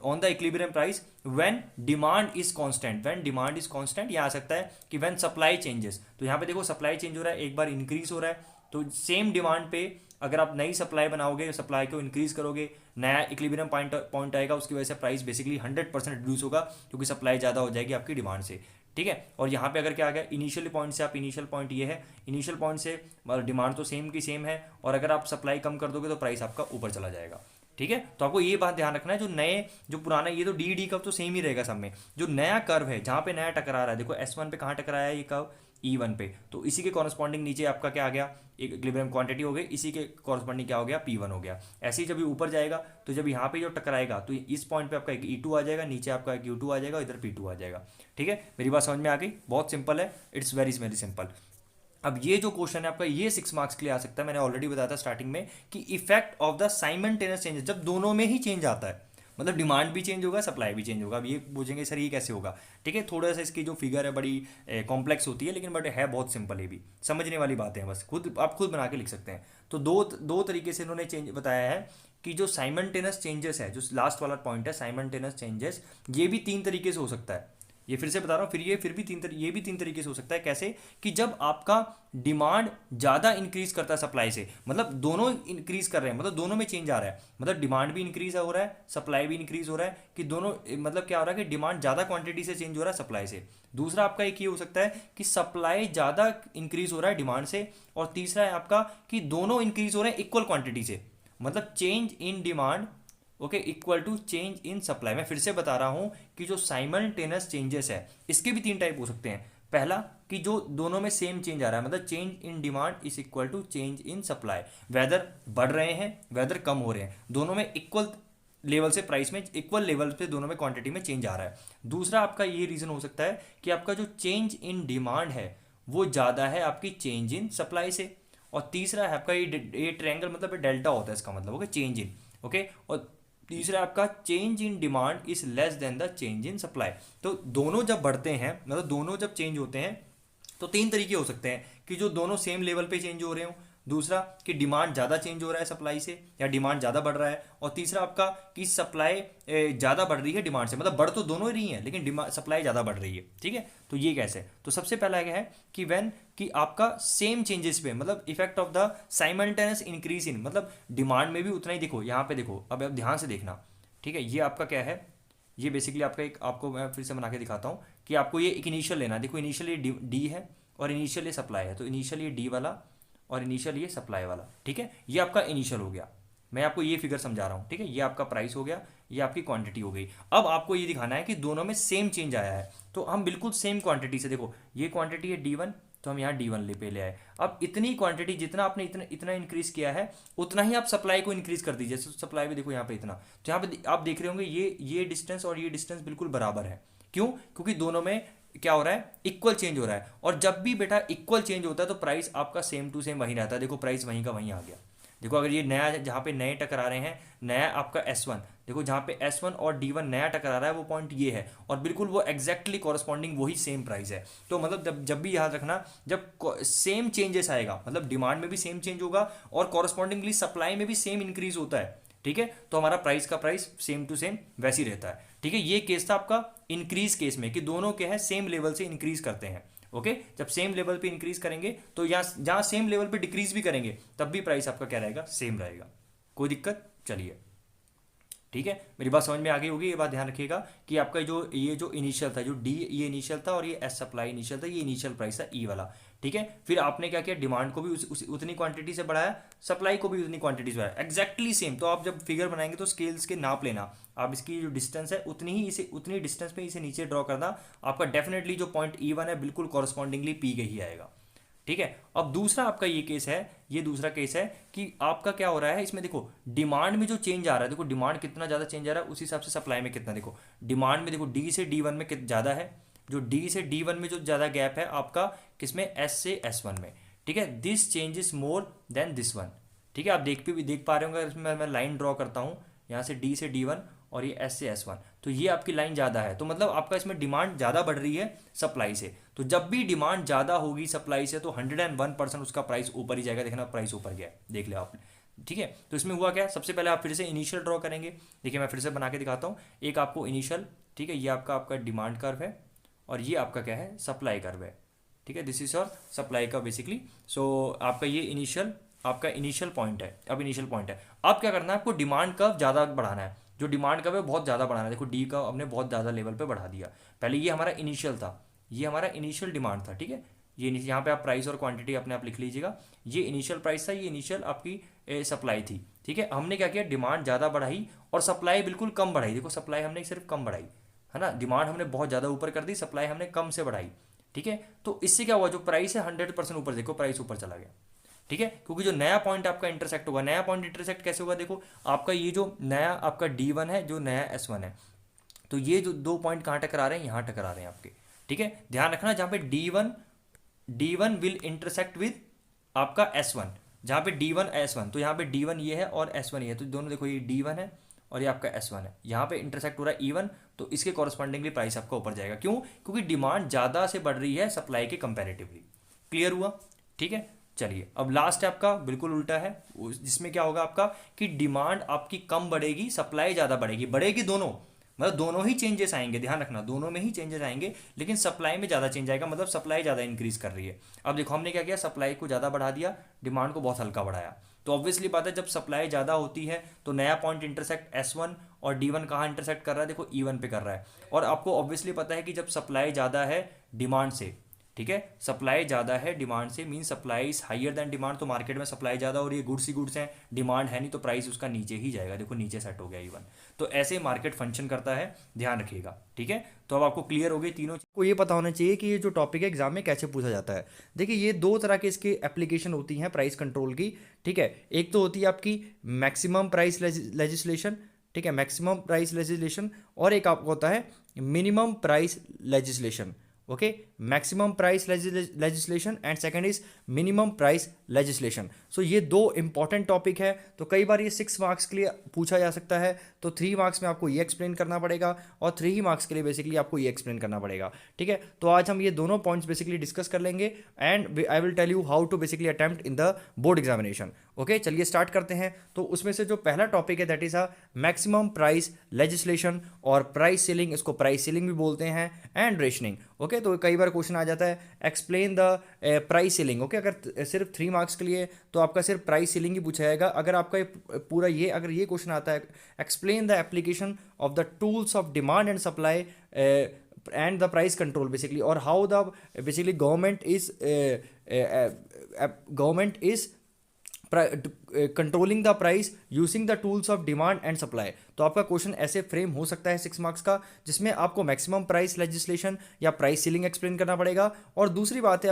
on the equilibrium price when demand is constant, when demand is constant, ये आ सकता है कि व्हेन सप्लाई चेंजेस। तो यहाँ पे देखो सप्लाई चेंज हो रहा है, एक बार इंक्रीज हो रहा है, तो सेम डिमांड पे अगर आप नई सप्लाई बनाओगे, सप्लाई को इंक्रीज करोगे, नया इक्विलिब्रियम पॉइंट आएगा, उसकी वजह से प्राइस बेसिकली 100% रिड्यूस होगा, क्योंकि सप्लाई ज़्यादा हो जाएगी आपकी डिमांड से, ठीक है। और यहाँ पे अगर क्या आ गया, इनिशियल पॉइंट से, आप इनिशियल पॉइंट ये है, इनिशियल पॉइंट से डिमांड तो सेम की सेम है, और अगर आप सप्लाई कम कर दोगे तो प्राइस आपका ऊपर चला जाएगा, ठीक है। तो आपको ये बात ध्यान रखना है, जो पुराना, ये तो डी कर्व तो सेम ही रहेगा सब में, जो नया कर्व है जहाँ पे नया टकरा रहा है, देखो S1 पे कहाँ टकराया है ये कर्व, E1 पे, तो इसी के कॉरस्पॉन्डिंग नीचे आपका क्या आ गया, एक इक्विलिब्रियम क्वांटिटी हो गई, इसी के कॉरस्पॉन्डिंग क्या हो गया, P1 हो गया। ऐसे ही जब ये ऊपर जाएगा तो जब यहाँ पे जो टकराएगा तो इस पॉइंट पे आपका एक E2 आ जाएगा, नीचे आपका एक U2 आ जाएगा, इधर P2 आ जाएगा, ठीक है। मेरी बात समझ में आ गई, बहुत सिंपल है, इट्स वेरी वेरी सिंपल। अब ये जो क्वेश्चन है आपका, ये 6 मार्क्स के लिए आ सकता है, मैंने ऑलरेडी बताया था स्टार्टिंग में कि effect of the simultaneous changes, जब दोनों में ही चेंज आता है, मतलब डिमांड भी चेंज होगा, सप्लाई भी चेंज होगा। अब ये पूछेंगे सर ये कैसे होगा, ठीक है। थोड़ा सा इसकी जो फिगर है बड़ी कॉम्प्लेक्स होती है, लेकिन बट है बहुत सिंपल, ये भी समझने वाली बातें हैं, बस आप खुद बना के लिख सकते हैं। तो दो तरीके से इन्होंने चेंज बताया है कि जो साइमल्टेनियस चेंजेस है, जो लास्ट वाला पॉइंट है साइमल्टेनियस चेंजेस, ये भी 3 तरीके से हो सकता है। ये फिर से बता रहा हूँ, ये भी तीन तरीके से हो सकता है। कैसे, कि जब आपका डिमांड ज़्यादा इंक्रीज करता है सप्लाई से, मतलब दोनों इंक्रीज कर रहे हैं, मतलब दोनों में चेंज आ रहा है, मतलब डिमांड भी इंक्रीज हो रहा है, सप्लाई भी इंक्रीज हो रहा है, कि दोनों, मतलब क्या हो रहा है कि डिमांड ज़्यादा क्वांटिटी से चेंज हो रहा है सप्लाई से। दूसरा आपका एक ये हो सकता है कि सप्लाई ज़्यादा इंक्रीज हो रहा है डिमांड से, और तीसरा है आपका कि दोनों इंक्रीज हो रहे हैं इक्वल क्वांटिटी से, मतलब change in demand okay equal to change in supply. मैं फिर से बता रहा हूं कि जो साइमल्टेनियस चेंजेस है इसके भी 3 टाइप हो सकते हैं। पहला कि जो दोनों में सेम चेंज आ रहा है, मतलब change in demand is equal to change in supply, whether बढ़ रहे हैं वेदर कम हो रहे हैं, दोनों में इक्वल लेवल से प्राइस में इक्वल लेवल पे दोनों में क्वांटिटी में चेंज आ रहा है। दूसरा आपका ये रीजन हो सकता है कि आपका जो चेंज इन डिमांड है वो ज़्यादा है आपकी चेंज इन सप्लाई से। और तीसरा है आपका ये ट्रायंगल, मतलब डेल्टा होता है इसका मतलब, ओके, चेंज इन, ओके। और तीसरा आपका change in demand is less than the change in supply. तो दोनों जब बढ़ते हैं, मतलब दोनों जब चेंज होते हैं, तो 3 तरीके हो सकते हैं कि जो दोनों सेम लेवल पे चेंज हो रहे हो, दूसरा कि डिमांड ज़्यादा चेंज हो रहा है सप्लाई से, या डिमांड ज़्यादा बढ़ रहा है, और तीसरा आपका कि सप्लाई ज़्यादा बढ़ रही है डिमांड से, मतलब बढ़ तो दोनों ही रही है लेकिन सप्लाई ज़्यादा बढ़ रही है, ठीक है। तो ये कैसे, तो सबसे पहला क्या है कि व्हेन कि आपका सेम चेंजेस पे, मतलब effect of the simultaneous increase in, मतलब डिमांड में भी उतना ही, देखो यहाँ पे देखो, अब आप ध्यान से देखना, ठीक है। ये आपका क्या है, ये बेसिकली आपका एक, आपको मैं फिर से बना के दिखाता हूँ कि आपको ये एक इनिशियल लेना है। देखो इनिशियल ये डी है और इनिशियल ये सप्लाई है, तो इनिशियल ये डी वाला और इनिशियल ये सप्लाई वाला, ठीक है। ये आपका इनिशियल हो गया, मैं आपको ये फिगर समझा रहा हूँ, ठीक है। ये आपका प्राइस हो गया, ये आपकी क्वांटिटी हो गई। अब आपको ये दिखाना है कि दोनों में सेम चेंज आया है, तो हम बिल्कुल सेम क्वांटिटी से, देखो ये क्वांटिटी है D1, तो हम यहाँ D1 पे ले आए। अब इतनी क्वांटिटी, जितना आपने इतना इंक्रीज किया है उतना ही आप सप्लाई को इंक्रीज कर दीजिए। सप्लाई भी देखो यहाँ पे इतना, तो यहाँ पे आप देख रहे होंगे ये डिस्टेंस और ये डिस्टेंस बिल्कुल बराबर है। क्यों, क्योंकि दोनों में क्या हो रहा है, इक्वल चेंज हो रहा है। और जब भी बेटा इक्वल चेंज होता है तो प्राइस आपका सेम टू सेम वहीं रहता है। देखो प्राइस वहीं का वहीं आ गया। देखो अगर ये नया, जहाँ पे नए टकरा रहे हैं, नया आपका S1, देखो जहाँ पे S1 और D1 नया टकरा रहा है वो पॉइंट ये है, और बिल्कुल वो एग्जैक्टली कॉरस्पॉन्डिंग वही सेम प्राइस है। तो मतलब जब भी याद रखना, जब सेम चेंजेस आएगा, मतलब डिमांड में भी सेम चेंज होगा और कॉरस्पॉन्डिंगली सप्लाई में भी सेम इंक्रीज होता है, ठीक है, तो हमारा प्राइस का प्राइस सेम टू सेम वैसे ही रहता है, ठीक है। ये केस था आपका इंक्रीज केस में, कि दोनों क्या है सेम लेवल से इंक्रीज करते हैं, ओके। जब सेम लेवल पे इंक्रीज करेंगे तो जहाँ सेम लेवल पे डिक्रीज भी करेंगे तब भी प्राइस आपका क्या रहेगा, सेम रहेगा। कोई दिक्कत, चलिए ठीक है, मेरी बात समझ में आ गई होगी। ये बात ध्यान रखिएगा कि आपका ये जो इनिशियल था, जो डी ये इनिशियल था और ये एस सप्लाई इनिशियल था, ये इनिशियल प्राइस था ई वाला। ठीक है, फिर आपने क्या किया, डिमांड को भी उतनी क्वांटिटी से बढ़ाया, सप्लाई को भी उतनी क्वांटिटी से बढ़ाया, एग्जैक्टली सेम। तो आप जब फिगर बनाएंगे तो स्केल्स के नाप लेना, आप इसकी जो डिस्टेंस है उतनी डिस्टेंस पे इसे नीचे ड्रॉ करना, आपका डेफिनेटली जो पॉइंट ई वन है बिल्कुल कॉरस्पॉन्डिंगली पी का ही आएगा। ठीक है, अब दूसरा आपका ये केस है, ये दूसरा केस है कि आपका क्या हो रहा है इसमें, देखो डिमांड में जो चेंज आ रहा है, देखो डिमांड कितना ज़्यादा चेंज आ रहा है उस हिसाब से सप्लाई में कितना, देखो डिमांड में देखो डी से डी वन में कितना ज़्यादा है, जो डी से डी वन में जो ज़्यादा गैप है आपका किसमें, एस से एस वन में। ठीक है, this change is more then this one. ठीक है, आप देख पा रहे होंगे, इसमें मैं लाइन ड्रॉ करता हूँ यहाँ से डी से डी वन और ये एस से एस वन, तो ये आपकी लाइन ज़्यादा है, तो मतलब आपका इसमें डिमांड ज़्यादा बढ़ रही है सप्लाई से। तो जब भी डिमांड ज़्यादा होगी सप्लाई से तो 101% उसका प्राइस ऊपर ही जाएगा। देखना प्राइस ऊपर गया, देख लिया आपने। ठीक है, तो इसमें हुआ क्या, सबसे पहले आप फिर से इनिशियल ड्रॉ करेंगे। देखिए मैं फिर से बना के दिखाता हूँ, एक आपको इनिशियल, ठीक है, ये आपका डिमांड कर्व है और ये आपका क्या है, सप्लाई कर्व है। ठीक है, दिस इज और सप्लाई का बेसिकली। सो आपका ये इनिशियल पॉइंट है। अब इनिशियल पॉइंट है, अब क्या करना है, आपको डिमांड कर्व ज़्यादा बढ़ाना है, जो डिमांड कर्व है बहुत ज़्यादा बढ़ाना है। देखो डी का हमने बहुत ज़्यादा लेवल पे बढ़ा दिया। पहले ये हमारा इनिशियल था, ये हमारा इनिशियल डिमांड था। ठीक है, ये यहाँ पे आप प्राइस और क्वांटिटी अपने आप लिख लीजिएगा, ये इनिशियल प्राइस था, ये इनिशियल आपकी सप्लाई थी। ठीक है, हमने क्या किया, डिमांड ज़्यादा बढ़ाई और सप्लाई बिल्कुल कम बढ़ाई। देखो सप्लाई हमने सिर्फ कम बढ़ाई है ना, डिमांड हमने बहुत ज़्यादा ऊपर कर दी, सप्लाई हमने कम से बढ़ाई। ठीक है, तो इससे क्या हुआ, जो प्राइस है 100% ऊपर, देखो प्राइस ऊपर चला गया। ठीक है, क्योंकि जो नया पॉइंट आपका इंटरसेक्ट होगा, नया पॉइंट इंटरसेक्ट कैसे होगा, देखो आपका ये जो नया आपका D1 है, जो नया S1 है, तो ये जो दो पॉइंट कहाँ टकरा रहे हैं, यहाँ टकरा रहे हैं आपके। ठीक है, ध्यान रखना, जहाँ पे D1 विल इंटरसेक्ट विद आपका S1, जहाँ पे D1 S1, तो यहाँ पे D1 ये है और S1 ये है, तो दोनों देखो ये D1 है और ये आपका S1 है, यहाँ पे इंटरसेक्ट हो रहा है E1, तो इसके कॉरस्पॉन्डिंगली प्राइस आपका ऊपर जाएगा। क्यों, क्योंकि डिमांड ज़्यादा से बढ़ रही है सप्लाई के कंपेरेटिवली। क्लियर हुआ। ठीक है, चलिए अब लास्ट है आपका बिल्कुल उल्टा है, जिसमें क्या होगा आपका कि डिमांड आपकी कम बढ़ेगी, सप्लाई ज़्यादा बढ़ेगी दोनों, मतलब दोनों ही चेंजेस आएंगे, ध्यान रखना दोनों में ही चेंजेस आएंगे, लेकिन सप्लाई में ज़्यादा चेंज आएगा, मतलब सप्लाई ज़्यादा इंक्रीज कर रही है। अब देखो हमने क्या किया, सप्लाई को ज़्यादा बढ़ा दिया, डिमांड को बहुत हल्का बढ़ाया। तो ऑब्वियसली बात है, जब सप्लाई ज़्यादा होती है तो नया पॉइंट इंटरसेक्ट S1 और D1 कहाँ इंटरसेक्ट कर रहा है, देखो E1 पे कर रहा है। और आपको ऑब्वियसली पता है कि जब सप्लाई ज़्यादा है डिमांड से, ठीक है, सप्लाई ज़्यादा है डिमांड से, mean supply is higher than demand, तो मार्केट में सप्लाई ज़्यादा और ये गुड्स ही गुड्स हैं, डिमांड है नहीं, तो प्राइस उसका नीचे ही जाएगा। देखो नीचे सेट हो गया E1। तो ऐसे मार्केट फंक्शन करता है, ध्यान रखिएगा। ठीक है, तो अब आपको क्लियर हो गई तीनों। को ये पता होना चाहिए कि ये जो टॉपिक है एग्जाम में कैसे पूछा जाता है। देखिए ये दो तरह के इसकी एप्लीकेशन होती हैं प्राइस कंट्रोल की। ठीक है, एक तो होती है आपकी मैक्सिमम प्राइस लेजिस्लेशन, ठीक है, मैक्सिमम प्राइस लेजिस्लेशन, और एक आपको होता है minimum price legislation. Okay, maximum price legislation and second is minimum price legislation. So ये दो इंपॉर्टेंट टॉपिक है, तो कई बार ये 6 मार्क्स के लिए पूछा जा सकता है, तो 3 मार्क्स में आपको ये एक्सप्लेन करना पड़ेगा और 3 ही मार्क्स के लिए बेसिकली आपको ये एक्सप्लेन करना पड़ेगा। ठीक है, तो आज हम ये दोनों पॉइंट्स बेसिकली डिस्कस कर लेंगे and I will tell you how to basically attempt in the board examination. Okay, चलिए स्टार्ट करते हैं। तो उसमें से जो पहला टॉपिक है that is a maximum price legislation और प्राइस सीलिंग, इसको प्राइस सीलिंग भी बोलते हैं, एंड रेशनिंग। ओके, तो कई बार क्वेश्चन आ जाता है explain the price ceiling. Okay, अगर सिर्फ 3 मार्क्स के लिए तो आपका सिर्फ प्राइस सीलिंग ही पूछा जाएगा। अगर आपका पूरा ये अगर ये क्वेश्चन आता है explain the application of the tools of demand and supply and the price control basically, or how the basically government is controlling the price using the tools of demand and supply. तो आपका question ऐसे frame हो सकता है 6 marks का, जिसमें आपको maximum price legislation या प्राइस सीलिंग एक्सप्लेन करना पड़ेगा। और दूसरी बात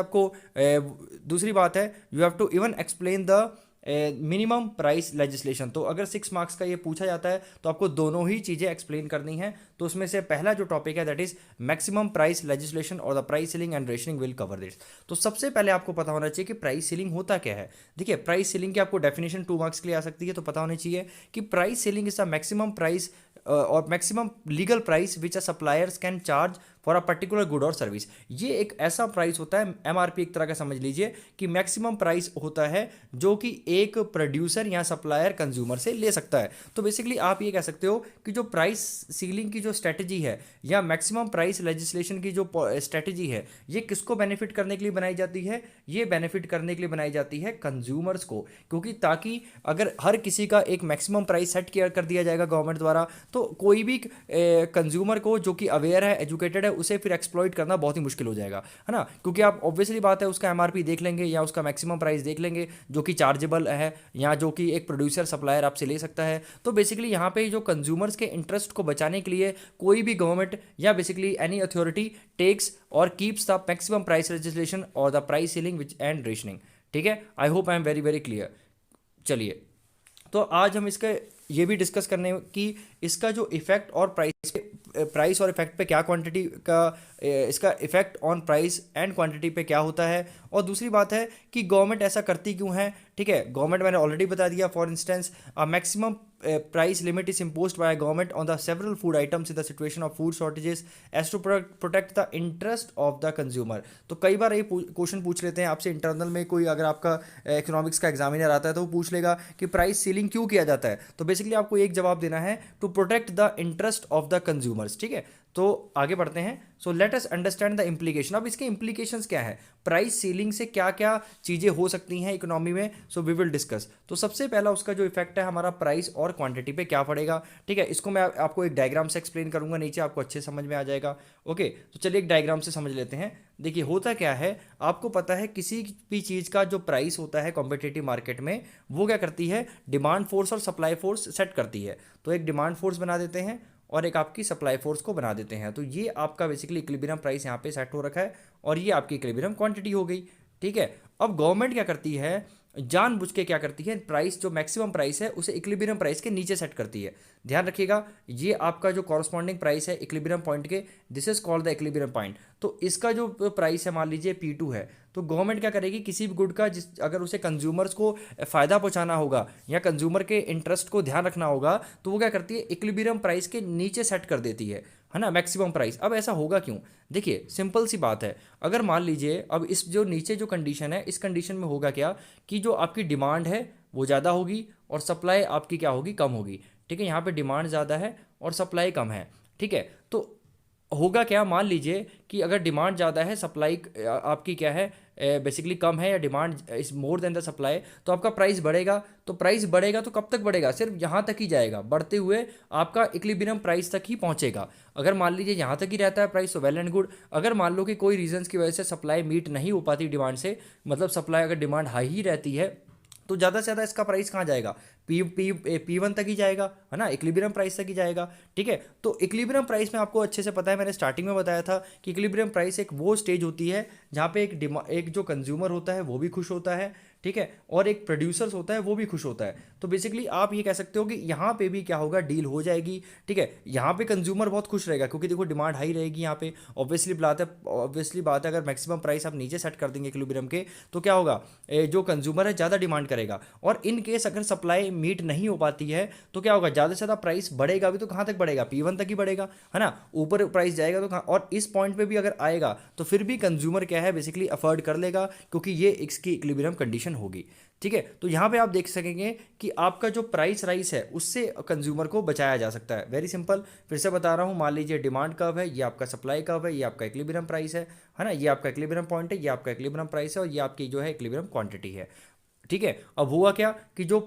है you have to even explain the minimum price legislation. तो अगर 6 मार्क्स का ये पूछा जाता है तो आपको दोनों ही चीज़ें एक्सप्लेन करनी है। तो उसमें से पहला जो टॉपिक है that is maximum price legislation और the price ceiling and rationing will cover this. तो सबसे पहले आपको पता होना चाहिए कि प्राइस सीलिंग होता क्या है। देखिए प्राइस सीलिंग की आपको डेफिनेशन 2 मार्क्स के लिए आ सकती है, तो पता होनी चाहिए कि price ceiling is the maximum price और maximum legal price which a suppliers can charge for a particular good और सर्विस। ये एक ऐसा प्राइस होता है, एमआरपी एक तरह का समझ लीजिए कि मैक्सिमम प्राइस होता है जो कि एक प्रोड्यूसर या सप्लायर कंज्यूमर से ले सकता है। तो बेसिकली आप ये कह सकते हो कि जो प्राइस सीलिंग की जो स्ट्रेटजी है या मैक्सिमम प्राइस लेजिस्लेशन की जो स्ट्रेटजी है, ये किसको बेनिफिट करने के लिए बनाई जाती है? ये बेनिफिट करने के लिए बनाई जाती है कंज्यूमर्स को, क्योंकि ताकि अगर हर किसी का एक मैक्सिमम प्राइस सेट किया कर दिया जाएगा गवर्नमेंट द्वारा, तो कोई भी कंज्यूमर को जो कि अवेयर है, एजुकेटेड है, उसे फिर एक्सप्लॉइट करना बहुत ही मुश्किल हो जाएगा, है ना। क्योंकि आप ऑब्वियसली बात है उसका एमआरपी देख लेंगे या उसका मैक्सिमम प्राइस देख लेंगे जो कि चार्जेबल है या जो कि एक प्रोड्यूसर सप्लायर आपसे ले सकता है। तो बेसिकली यहाँ पे जो कंज्यूमर्स के इंटरेस्ट को बचाने के लिए कोई भी गवर्नमेंट या बेसिकली एनी अथॉरिटी टेक्स और keeps the maximum price legislation और the price ceiling which and rationing. ठीक है, I hope I am very very clear. चलिए, तो आज हम इसका ये भी डिस्कस करने कि इसका जो इफेक्ट और प्राइस और इफेक्ट पे क्या क्वांटिटी का इसका effect on price and quantity पे क्या होता है। और दूसरी बात है कि गवर्नमेंट ऐसा करती क्यों है। ठीक है, गवर्नमेंट मैंने ऑलरेडी बता दिया, for instance maximum price limit is imposed by government on the several food items in the situation of food shortages as to protect the interest of the consumer. तो कई बार ये क्वेश्चन पूछ लेते हैं आपसे इंटरनल में, कोई अगर आपका इकोनॉमिक्स का एग्जामिनर आता है तो वो पूछ लेगा कि प्राइस सीलिंग क्यों किया जाता है। तो बेसिकली आपको एक जवाब देना है, to protect the interest of the consumers. ठीक है, तो आगे बढ़ते हैं। So let us understand the implication. अब इसके इम्प्लीकेशंस क्या है, प्राइस सीलिंग से क्या क्या चीज़ें हो सकती हैं इकोनॉमी में, सो वी विल डिस्कस। तो सबसे पहला उसका जो इफेक्ट है हमारा प्राइस और क्वांटिटी पे क्या पड़ेगा। ठीक है, इसको मैं आपको एक डायग्राम से एक्सप्लेन करूंगा, नीचे आपको अच्छे समझ में आ जाएगा। ओके, तो चलिए एक डायग्राम से समझ लेते हैं। देखिए होता क्या है, आपको पता है किसी भी चीज़ का जो प्राइस होता है कॉम्पिटिटिव मार्केट में, वो क्या करती है, डिमांड फोर्स और सप्लाई फोर्स सेट करती है। तो एक डिमांड फोर्स बना देते हैं और एक आपकी सप्लाई फोर्स को बना देते हैं। तो ये आपका बेसिकली इक्विलिब्रियम प्राइस यहाँ पे सेट हो रखा है और ये आपकी इक्विलिब्रियम क्वांटिटी हो गई। ठीक है, अब गवर्नमेंट क्या करती है, जानबूझ के क्या करती है, प्राइस जो मैक्सिमम प्राइस है उसे इक्विलिब्रियम प्राइस के नीचे सेट करती है। ध्यान रखिएगा, ये आपका जो कॉरस्पॉन्डिंग प्राइस है इक्विलिब्रियम पॉइंट के, this is called the equilibrium point. तो इसका जो प्राइस है मान लीजिए P2 है, तो गवर्नमेंट क्या करेगी, किसी भी गुड का जिस अगर उसे कंज्यूमर्स को फ़ायदा पहुंचाना होगा या कंज्यूमर के इंटरेस्ट को ध्यान रखना होगा, तो वो क्या करती है, इक्विलिब्रियम प्राइस के नीचे सेट कर देती है ना, मैक्सिमम प्राइस। अब ऐसा होगा क्यों, देखिए सिंपल सी बात है, अगर मान लीजिए अब इस जो नीचे जो कंडीशन है, इस कंडीशन में होगा क्या कि जो आपकी डिमांड है वो ज़्यादा होगी और सप्लाई आपकी क्या होगी, कम होगी। ठीक है, यहाँ पे डिमांड ज़्यादा है और सप्लाई कम है। ठीक है, तो होगा क्या, मान लीजिए कि अगर डिमांड ज़्यादा है, सप्लाई आपकी क्या है, बेसिकली कम है, या demand is more than the supply, तो आपका प्राइस बढ़ेगा। तो प्राइस बढ़ेगा तो कब तक बढ़ेगा, सिर्फ यहाँ तक ही जाएगा, बढ़ते हुए आपका इक्विलिब्रियम प्राइस तक ही पहुँचेगा। अगर मान लीजिए यहाँ तक ही रहता है प्राइस तो वेल एंड गुड। अगर मान लो कि कोई रीजंस की वजह से सप्लाई मीट नहीं हो पाती डिमांड से, मतलब सप्लाई अगर डिमांड हाई ही रहती है, तो ज़्यादा से ज़्यादा इसका प्राइस कहाँ जाएगा, P1 तक ही जाएगा, है ना, इक्विलिब्रियम प्राइस तक ही जाएगा। ठीक है, तो इक्विलिब्रियम प्राइस में आपको अच्छे से पता है, मैंने स्टार्टिंग में बताया था कि इक्विलिब्रियम प्राइस एक वो स्टेज होती है जहाँ पे एक जो कंज्यूमर होता है वो भी खुश होता है। ठीक है, और एक प्रोड्यूसर्स होता है वो भी खुश होता है। तो बेसिकली आप ये कह सकते हो कि यहाँ पे भी क्या होगा, डील हो जाएगी। ठीक है, यहाँ पे कंज्यूमर बहुत खुश रहेगा क्योंकि देखो डिमांड हाई रहेगी यहाँ पे। ऑब्वियसली बात है अगर मैक्सिमम प्राइस आप नीचे सेट कर देंगे इक्विलिब्रियम के, तो क्या होगा, जो कंज्यूमर है ज़्यादा डिमांड करेगा। और इन केस अगर सप्लाई मीट नहीं हो पाती है तो क्या होगा, ज़्यादा से ज़्यादा प्राइस बढ़ेगा भी, तो कहाँ तक बढ़ेगा, P1 तक ही बढ़ेगा, है ना, ऊपर प्राइस जाएगा तो कहाँ। और इस पॉइंट पे भी अगर आएगा तो फिर भी कंज्यूमर क्या है, बेसिकली अफोर्ड कर लेगा क्योंकि ये इसकी इक्विलिब्रियम कंडीशन होगी। ठीक है, तो यहाँ पे आप देख सकेंगे कि आपका जो प्राइस राइस है उससे कंज्यूमर को बचाया जा सकता है। वेरी सिंपल, फिर से बता रहा हूँ, मान लीजिए डिमांड कर्व है, ये आपका सप्लाई कर्व है, ये आपका इक्विलिब्रियम प्राइस है ना, ये आपका इक्विलिब्रियम पॉइंट है, ये आपका इक्विलिब्रियम प्राइस है और ये आपकी जो है इक्विलिब्रियम क्वांटिटी है। ठीक है, अब हुआ क्या कि जो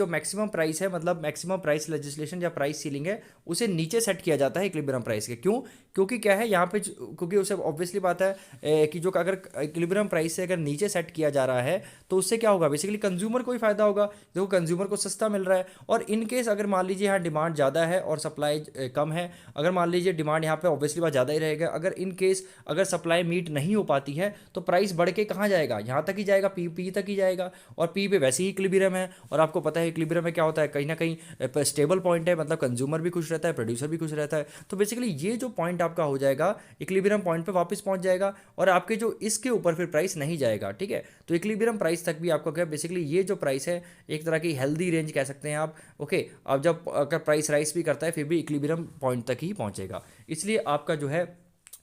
मैक्सिमम प्राइस है, मतलब मैक्सिमम प्राइस लेजिस्लेशन या प्राइस सीलिंग है, उसे नीचे सेट किया जाता है इक्विलिब्रियम प्राइस के। क्यों, क्योंकि क्या है यहाँ पे, क्योंकि उसे ऑब्वियसली बात है कि जो अगर इक्विलिब्रियम प्राइस से अगर नीचे सेट किया जा रहा है तो उससे क्या होगा, बेसिकली कंज्यूमर को ही फायदा होगा, देखो कंज्यूमर को सस्ता मिल रहा है। और इन केस अगर मान लीजिए यहाँ डिमांड ज़्यादा है और सप्लाई कम है, अगर मान लीजिए डिमांड यहाँ पे ऑब्वियसली बात ज़्यादा ही रहेगा, अगर इन केस अगर सप्लाई मीट नहीं हो पाती है तो प्राइस बढ़ के कहाँ जाएगा, यहाँ तक ही जाएगा, पी तक ही जाएगा। और पी पे वैसे ही इक्विलिब्रियम है, और आपको पता है इक्विलिब्रियम में क्या होता है, कहीं ना कहीं स्टेबल पॉइंट है, मतलब कंज्यूमर भी खुश रहता है, प्रोड्यूसर भी खुश रहता है। तो बेसिकली ये जो पॉइंट आपका हो जाएगा, इक्विलिब्रियम पॉइंट पे वापस पहुंच जाएगा और आपके जो इसके ऊपर फिर प्राइस नहीं जाएगा। ठीक है, तो इक्विलिब्रियम प्राइस तक भी आपको क्या, बेसिकली ये जो प्राइस है एक तरह की हेल्दी रेंज कह सकते हैं आप। ओके, अब जब अगर प्राइस राइस भी करता है फिर भी इक्विलिब्रियम पॉइंट तक ही पहुंचेगा। इसलिए आपका जो है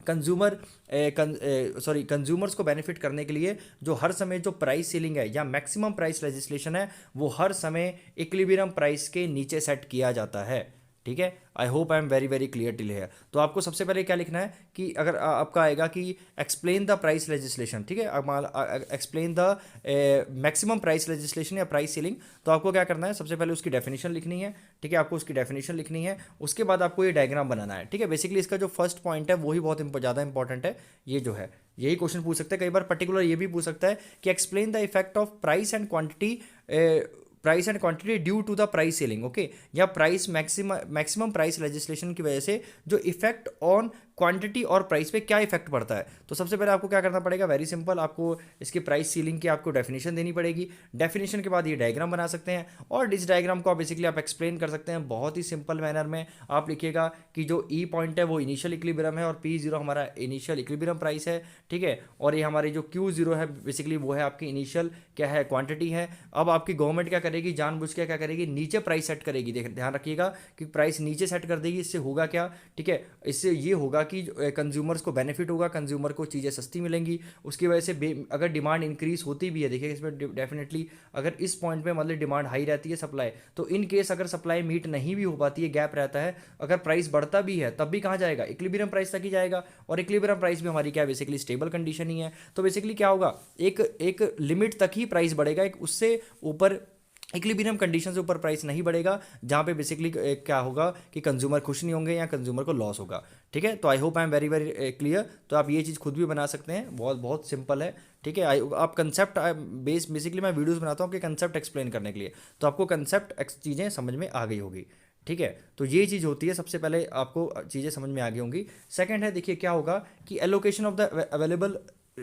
कंज्यूमर कंज्यूमर्स को बेनिफिट करने के लिए जो हर समय जो प्राइस सीलिंग है या मैक्सिमम प्राइस लेजिस्लेशन है वो हर समय इक्विलिब्रियम प्राइस के नीचे सेट किया जाता है। ठीक है, I hope I am very very clear till here. तो आपको सबसे पहले क्या लिखना है कि अगर आपका आएगा कि एक्सप्लेन द प्राइस लेजिस्लेशन, ठीक है, explain the maximum price legislation या प्राइस सीलिंग, तो आपको क्या करना है, सबसे पहले उसकी डेफिनेशन लिखनी है। ठीक है, आपको उसकी डेफिनेशन लिखनी है, उसके बाद आपको ये डायग्राम बनाना है। ठीक है, बेसिकली इसका जो फर्स्ट पॉइंट है वही बहुत ज़्यादा इंपॉर्टेंट है। ये जो है यही क्वेश्चन पूछ सकते हैं, कई बार पर्टिकुलर ये भी पूछ सकता है कि explain the effect of price and quantity due to the price ceiling, okay, या प्राइस मैक्सिमम प्राइस लेजिस्लेशन की वजह से जो इफेक्ट ऑन क्वांटिटी और प्राइस पे क्या इफेक्ट पड़ता है। तो सबसे पहले आपको क्या करना पड़ेगा, वेरी सिंपल, आपको इसकी प्राइस सीलिंग की आपको डेफिनेशन देनी पड़ेगी। डेफिनेशन के बाद ये डायग्राम बना सकते हैं और इस डायग्राम को आप बेसिकली आप एक्सप्लेन कर सकते हैं बहुत ही सिंपल मैनर में। आप लिखिएगा कि जो ई पॉइंट है वो इनिशियल इक्विलिब्रियम है और पी जीरो हमारा इनिशियल इक्विलिब्रियम प्राइस है। ठीक है, और ये हमारी जो क्यू जीरो है बेसिकली वो है आपकी इनिशियल क्या है, क्वांटिटी है। अब आपकी गवर्नमेंट क्या करेगी, जानबूझ के क्या करेगी, नीचे प्राइस सेट करेगी। ध्यान रखिएगा कि प्राइस नीचे सेट कर देगी। इससे होगा क्या, ठीक है, इससे ये होगा कि कंज्यूमर्स को बेनिफिट होगा, कंज्यूमर को चीज़ें सस्ती मिलेंगी। उसकी वजह से अगर डिमांड इंक्रीज होती भी है, देखिए इसमें डेफिनेटली अगर इस पॉइंट पे मतलब डिमांड हाई रहती है सप्लाई, तो इन केस अगर सप्लाई मीट नहीं भी हो पाती है, गैप रहता है, अगर प्राइस बढ़ता भी है तब भी कहाँ जाएगा, इक्विलिब्रियम प्राइस तक ही जाएगा। और इक्विलिब्रियम प्राइस भी हमारी क्या बेसिकली स्टेबल कंडीशन ही है। तो बेसिकली क्या होगा, एक लिमिट तक ही प्राइस बढ़ेगा, एक उससे ऊपर इक्विलिब्रियम कंडीशन से ऊपर प्राइस नहीं बढ़ेगा, जहाँ पे बेसिकली क्या होगा कि कंज्यूमर खुश नहीं होंगे या कंज्यूमर को लॉस होगा। ठीक है, तो I hope I am very very clear. तो आप ये चीज़ खुद भी बना सकते हैं, बहुत बहुत सिंपल है। ठीक है, आप कंसेप्ट बेसिकली मैं वीडियोस बनाता हूँ कि कंसेप्ट एक्सप्लेन करने के लिए, तो आपको कंसेप्ट चीज़ें समझ में आ गई होगी। ठीक है, तो ये चीज़ होती है, सबसे पहले आपको चीज़ें समझ में आ गई होंगी। सेकंड है, देखिए क्या होगा कि allocation of the available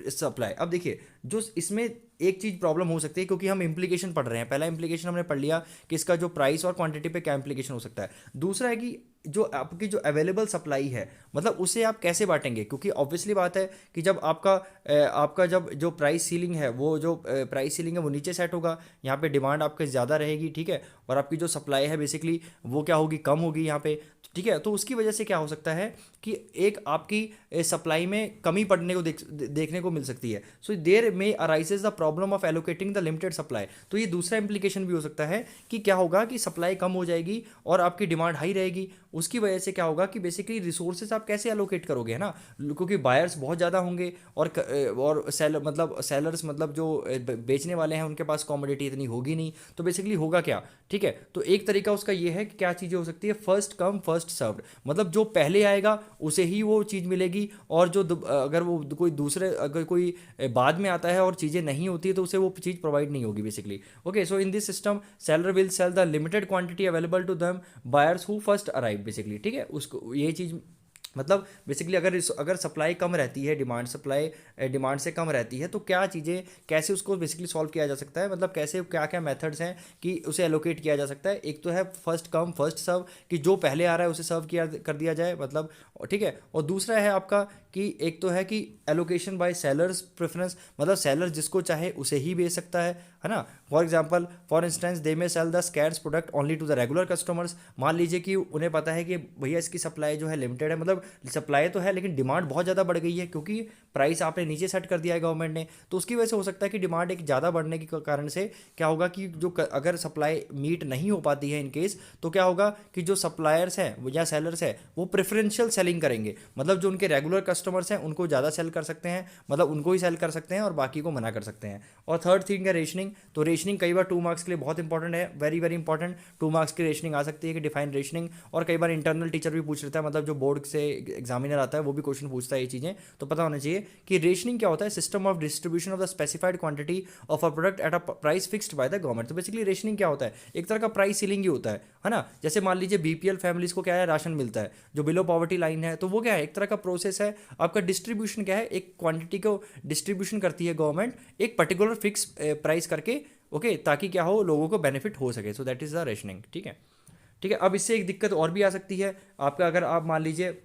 supply. अब देखिए जो इसमें एक चीज़ प्रॉब्लम हो सकती है, क्योंकि हम इंप्लीकेशन पढ़ रहे हैं। पहला इंप्लीकेशन हमने पढ़ लिया कि इसका जो प्राइस और क्वांटिटी पे क्या इंप्लीकेशन हो सकता है। दूसरा है कि जो आपकी जो अवेलेबल सप्लाई है मतलब उसे आप कैसे बांटेंगे, क्योंकि ऑब्वियसली बात है कि जब आपका जब जो प्राइस सीलिंग है वो जो प्राइस सीलिंग है वो नीचे सेट होगा, यहाँ पे डिमांड आपके ज़्यादा रहेगी। ठीक है, और आपकी जो सप्लाई है बेसिकली वो क्या होगी, कम होगी यहाँ पे। ठीक है, तो उसकी वजह से क्या हो सकता है कि एक आपकी सप्लाई में कमी पड़ने को देखने को मिल सकती है। सो देयर में arises the problem of allocating the limited supply. तो ये दूसरा इंप्लीकेशन भी हो सकता है कि क्या होगा कि सप्लाई कम हो जाएगी और आपकी डिमांड हाई रहेगी। उसकी वजह से क्या होगा कि बेसिकली रिसोर्सेज आप कैसे एलोकेट करोगे, है ना, क्योंकि बायर्स बहुत ज़्यादा होंगे और सेलर्स मतलब जो बेचने वाले हैं उनके पास कमोडिटी इतनी होगी नहीं। तो बेसिकली होगा क्या, ठीक है, तो एक तरीका उसका ये है कि क्या चीज़ें हो सकती है, फर्स्ट कम फर्स्ट सर्व्ड, मतलब जो पहले आएगा उसे ही वो चीज़ मिलेगी, और जो अगर वो अगर कोई बाद में आता है और चीज़ें नहीं होती है तो उसे वो चीज़ प्रोवाइड नहीं होगी basically. Okay, so in this system seller will sell the limited quantity available to them buyers who first arrive basically. ठीक है, उसको ये चीज़ मतलब बेसिकली अगर सप्लाई कम रहती है, डिमांड से कम रहती है, तो क्या चीज़ें कैसे उसको बेसिकली सॉल्व किया जा सकता है, मतलब कैसे क्या क्या मेथड्स हैं कि उसे एलोकेट किया जा सकता है। एक तो है फर्स्ट कम फर्स्ट सर्व, कि जो पहले आ रहा है उसे सर्व कर दिया जाए, मतलब ठीक है। और दूसरा है आपका कि एक तो है कि एलोकेशन बाय सेलर्स प्रेफरेंस, मतलब सेलर जिसको चाहे उसे ही बेच सकता है ना। For instance they may sell the scarce product only to the regular customers. मान लीजिए कि उन्हें पता है कि भैया इसकी सप्लाई जो है लिमिटेड है, मतलब सप्लाई तो है लेकिन डिमांड बहुत ज़्यादा बढ़ गई है क्योंकि प्राइस आपने नीचे सेट कर दिया है गवर्नमेंट ने, तो उसकी वजह से हो सकता है कि डिमांड एक ज़्यादा बढ़ने के कारण से क्या होगा कि अगर सप्लाई मीट नहीं हो पाती है इन केस, तो क्या होगा कि जो सप्लायर्स हैं या सेलर्स हैं वो प्रेफरेंशियल सेलिंग करेंगे, मतलब जो उनके रेगुलर कस्टमर्स हैं उनको ज़्यादा सेल कर सकते हैं, मतलब उनको ही सेल कर सकते हैं और बाकी को मना कर सकते हैं। और थर्ड थिंग है रेशनिंग। तो रेशनिंग कई बार 2 मार्क्स के लिए बहुत इंपॉर्टेंट है, वेरी वेरी इंपॉर्टेंट। 2 मार्क्स की रेशनिंग आ सकती है कि डिफाइन रेशनिंग, और कई बार इंटरनल टीचर भी पूछ लेता है, मतलब जो बोर्ड से एग्जामिनर आता है वो भी क्वेश्चन पूछता है, ये चीज़ें तो पता होना चाहिए कि रेशनिंग क्या होता है, system of distribution of the specified quantity of a product at a price fixed by the government. तो बेसिकली रेशनिंग क्या होता है, एक तरह का प्राइस सीलिंग ही होता है ना। जैसे मान लीजिए बीपीएल फैमिलीज को क्या है, राशन मिलता है, जो बिलो पॉवर्टी लाइन है, तो वो क्या है, एक तरह का प्रोसेस है। आपका डिस्ट्रीब्यूशन क्या है, एक क्वांटिटी को डिस्ट्रीब्यूशन करती है गवर्नमेंट एक पर्टिकुलर फिक्स प्राइस करके, ओके, ताकि क्या हो, लोगों को बेनिफिट हो सके। So that is the rationing. ठीक है, ठीक है। अब इससे एक दिक्कत और भी आ सकती है आपका, अगर आप मान लीजिए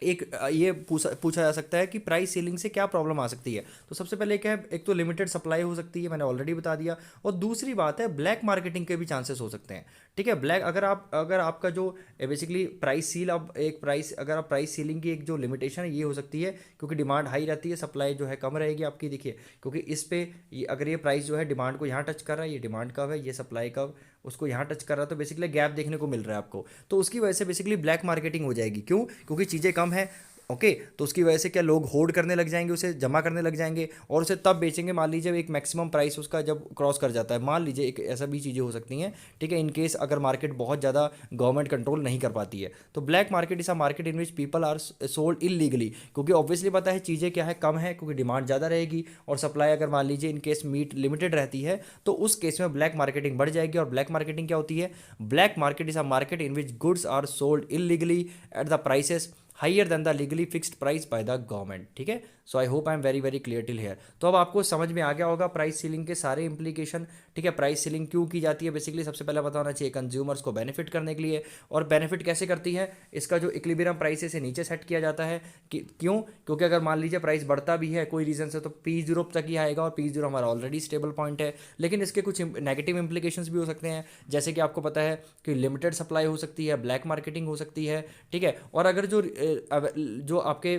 एक ये पूछा जा सकता है कि प्राइस सीलिंग से क्या प्रॉब्लम आ सकती है। तो सबसे पहले क्या है, एक तो लिमिटेड सप्लाई हो सकती है, मैंने ऑलरेडी बता दिया। और दूसरी बात है, ब्लैक मार्केटिंग के भी चांसेस हो सकते हैं। ठीक है, ब्लैक अगर आपका जो बेसिकली प्राइस सील, अब एक प्राइस अगर आप प्राइस सीलिंग की एक जो लिमिटेशन है ये हो सकती है क्योंकि डिमांड हाई रहती है, सप्लाई जो है कम रहेगी आपकी। देखिए क्योंकि इस पे अगर ये प्राइस जो है डिमांड को यहाँ टच कर रहा है, ये डिमांड कब है, ये सप्लाई कब उसको यहाँ टच कर रहा है, तो बेसिकली गैप देखने को मिल रहा है आपको। तो उसकी वजह से बेसिकली ब्लैक मार्केटिंग हो जाएगी। क्यों? क्योंकि चीज़ें कम है। ओके, तो उसकी वजह से क्या लोग होल्ड करने लग जाएंगे, उसे जमा करने लग जाएंगे और उसे तब बेचेंगे। मान लीजिए एक मैक्सिमम प्राइस उसका जब क्रॉस कर जाता है, मान लीजिए एक ऐसा भी चीज़ें हो सकती हैं। ठीक है, इन केस अगर मार्केट बहुत ज़्यादा गवर्नमेंट कंट्रोल नहीं कर पाती है, तो black market is a market in which people are sold illegally. क्योंकि ऑब्वियसली पता है चीज़ें क्या है, कम है क्योंकि डिमांड ज़्यादा रहेगी और सप्लाई अगर मान लीजिए इन केस मीट लिमिटेड रहती है, तो उस केस में ब्लैक मार्केटिंग बढ़ जाएगी। और ब्लैक मार्केटिंग क्या होती है? Black market is a market in which goods are sold illegally at the prices higher than the legally fixed price by the government. ठीक है, so I hope I am very very clear till here. तो अब आपको समझ में आ गया होगा price ceiling के सारे इंप्लीकेशन। ठीक है, प्राइस सीलिंग क्यों की जाती है, बेसिकली सबसे पहले पता होना चाहिए कंज्यूमर्स को बेनिफिट करने के लिए। और बेनिफिट कैसे करती है? इसका जो इक्विलिब्रियम प्राइस से नीचे सेट किया जाता है कि क्यों? क्योंकि अगर मान लीजिए प्राइस बढ़ता भी है कोई रीजन से, तो P0 तक ही आएगा और P0 हमारा ऑलरेडी स्टेबल पॉइंट है। लेकिन इसके कुछ नेगेटिव इंप्लीकेशंस भी हो सकते हैं, जैसे कि आपको पता है कि लिमिटेड सप्लाई हो सकती है, ब्लैक मार्केटिंग हो सकती है। ठीक है, और अगर जो आपके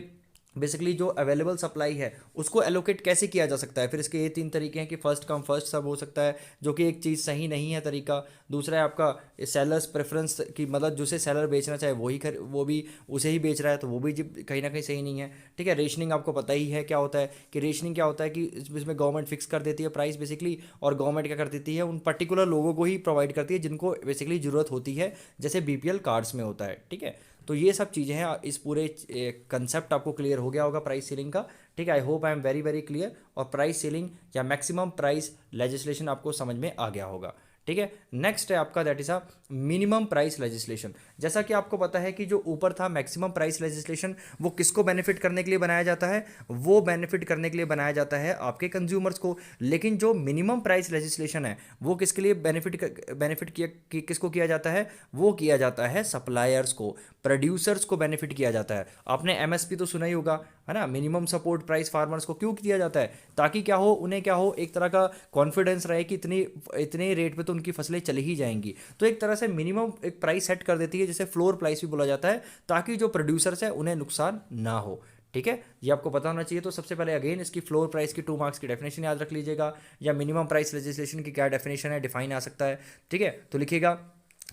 बेसिकली जो अवेलेबल सप्लाई है उसको एलोकेट कैसे किया जा सकता है, फिर इसके ये 3 तरीके हैं कि फर्स्ट कम फर्स्ट सब हो सकता है, जो कि एक चीज़ सही नहीं है तरीका। दूसरा है आपका सेलर्स प्रेफरेंस की, मतलब जिसे सेलर बेचना चाहे वो भी उसे ही बेच रहा है, तो वो भी कहीं ना कहीं सही नहीं है। ठीक है, रेशनिंग आपको पता ही है क्या होता है, कि रेशनिंग क्या होता है कि इसमें गवर्नमेंट फिक्स कर देती है प्राइस बेसिकली, और गवर्नमेंट क्या कर देती है, उन पर्टिकुलर लोगों को ही प्रोवाइड करती है जिनको बेसिकली ज़रूरत होती है, जैसे BPL कार्ड्स में होता है। ठीक है, तो ये सब चीज़ें हैं। इस पूरे कंसेप्ट आपको क्लियर हो गया होगा प्राइस सीलिंग का। ठीक है, I hope I am very very clear. और प्राइस सीलिंग या मैक्सिमम प्राइस लेजिस्लेशन आपको समझ में आ गया होगा। ठीक है, नेक्स्ट है आपका that is a minimum price legislation. जैसा कि आपको पता है कि जो ऊपर था मैक्सिमम प्राइस लेजिस्लेशन, वो किसको बेनिफिट करने के लिए बनाया जाता है? वो बेनिफिट करने के लिए बनाया जाता है आपके कंज्यूमर्स को। लेकिन जो मिनिमम प्राइस लेजिस्लेशन है वो किसके लिए बेनिफिट किसको किया जाता है? वो किया जाता है सप्लायर्स को, प्रोड्यूसर्स को बेनिफिट किया जाता है। आपने MSP तो सुना ही होगा, है ना, मिनिमम सपोर्ट प्राइस फार्मर्स को क्यों दिया जाता है? ताकि क्या हो, उन्हें क्या हो, एक तरह का कॉन्फिडेंस रहे कि इतने रेट पे तो उनकी फसलें चली ही जाएंगी। तो एक तरह से मिनिमम एक प्राइस सेट कर देती है, जिसे फ्लोर प्राइस भी बोला जाता है, ताकि जो प्रोड्यूसर्स है उन्हें नुकसान ना हो। ठीक है, ये आपको पता होना चाहिए। तो सबसे पहले अगेन इसकी फ्लोर प्राइस की 2 मार्क्स की डेफिनेशन याद रख लीजिएगा, या मिनिमम प्राइस लेजिस्लेशन की क्या डेफिनेशन है, डिफाइन आ सकता है। ठीक है, तो लिखिएगा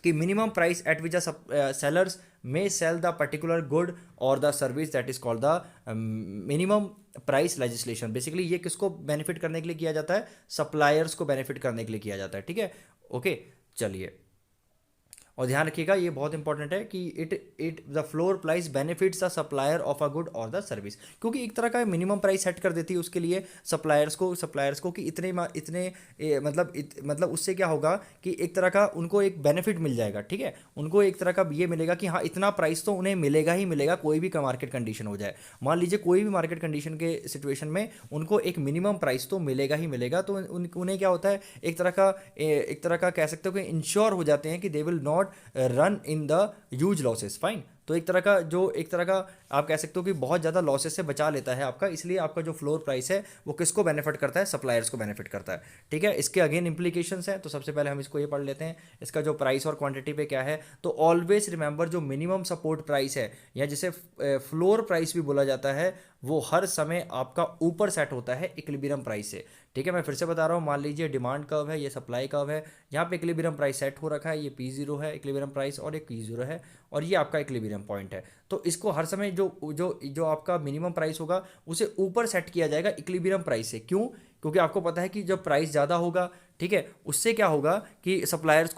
कि minimum price at which sellers may sell the particular good or the service that is called the minimum price legislation। Basically ये किसको बेनिफिट करने के लिए किया जाता है? सप्लायर्स को बेनिफिट करने के लिए किया जाता है। ठीक है, ओके, चलिए। और ध्यान रखिएगा ये बहुत इंपॉर्टेंट है कि it the floor price benefits the supplier of a good और द सर्विस, क्योंकि एक तरह का मिनिमम प्राइस सेट कर देती है उसके लिए सप्लायर्स को कि मतलब उससे क्या होगा कि एक तरह का उनको एक बेनिफिट मिल जाएगा। ठीक है, उनको एक तरह का ये मिलेगा कि हाँ इतना प्राइस तो उन्हें मिलेगा ही मिलेगा, कोई भी मार्केट कंडीशन हो जाए। मान लीजिए कोई भी मार्केट कंडीशन के सिचुएशन में उनको एक मिनिमम प्राइस तो मिलेगा ही मिलेगा। तो उन्हें क्या होता है, एक तरह का कह सकते हो कि इंश्योर हो जाते हैं कि they will not run in the huge losses. Fine, तो एक तरह का आप कह सकते हो कि बहुत ज़्यादा लॉसेस से बचा लेता है आपका। इसलिए आपका जो फ्लोर प्राइस है वो किसको बेनिफिट करता है? सप्लायर्स को बेनिफिट करता है। ठीक है, इसके अगेन इंप्लीकेशंस हैं, तो सबसे पहले हम इसको ये पढ़ लेते हैं, इसका जो प्राइस और क्वांटिटी पे क्या है। तो ऑलवेज रिमेंबर, जो मिनिमम सपोर्ट प्राइस है या जिसे फ्लोर प्राइस भी बोला जाता है, वो हर समय आपका ऊपर सेट होता है इक्विलिब्रियम प्राइस से। ठीक है, मैं फिर से बता रहा हूँ, मान लीजिए डिमांड कर्व है, ये सप्लाई कर्व है, यहाँ पे इक्विलिब्रियम प्राइस सेट हो रखा है, ये P0 है इक्विलिब्रियम प्राइस और ये P0 है, और ये आपका इक्विलिब्रियम पॉइंट है। तो इसको हर समय जो जो जो आपका मिनिमम प्राइस होगा उसे ऊपर सेट किया जाएगा इक्विलिब्रियम प्राइस से। क्यों? क्योंकि आपको पता है कि जब प्राइस ज़्यादा होगा, ठीक है, उससे क्या होगा कि सप्लायर्स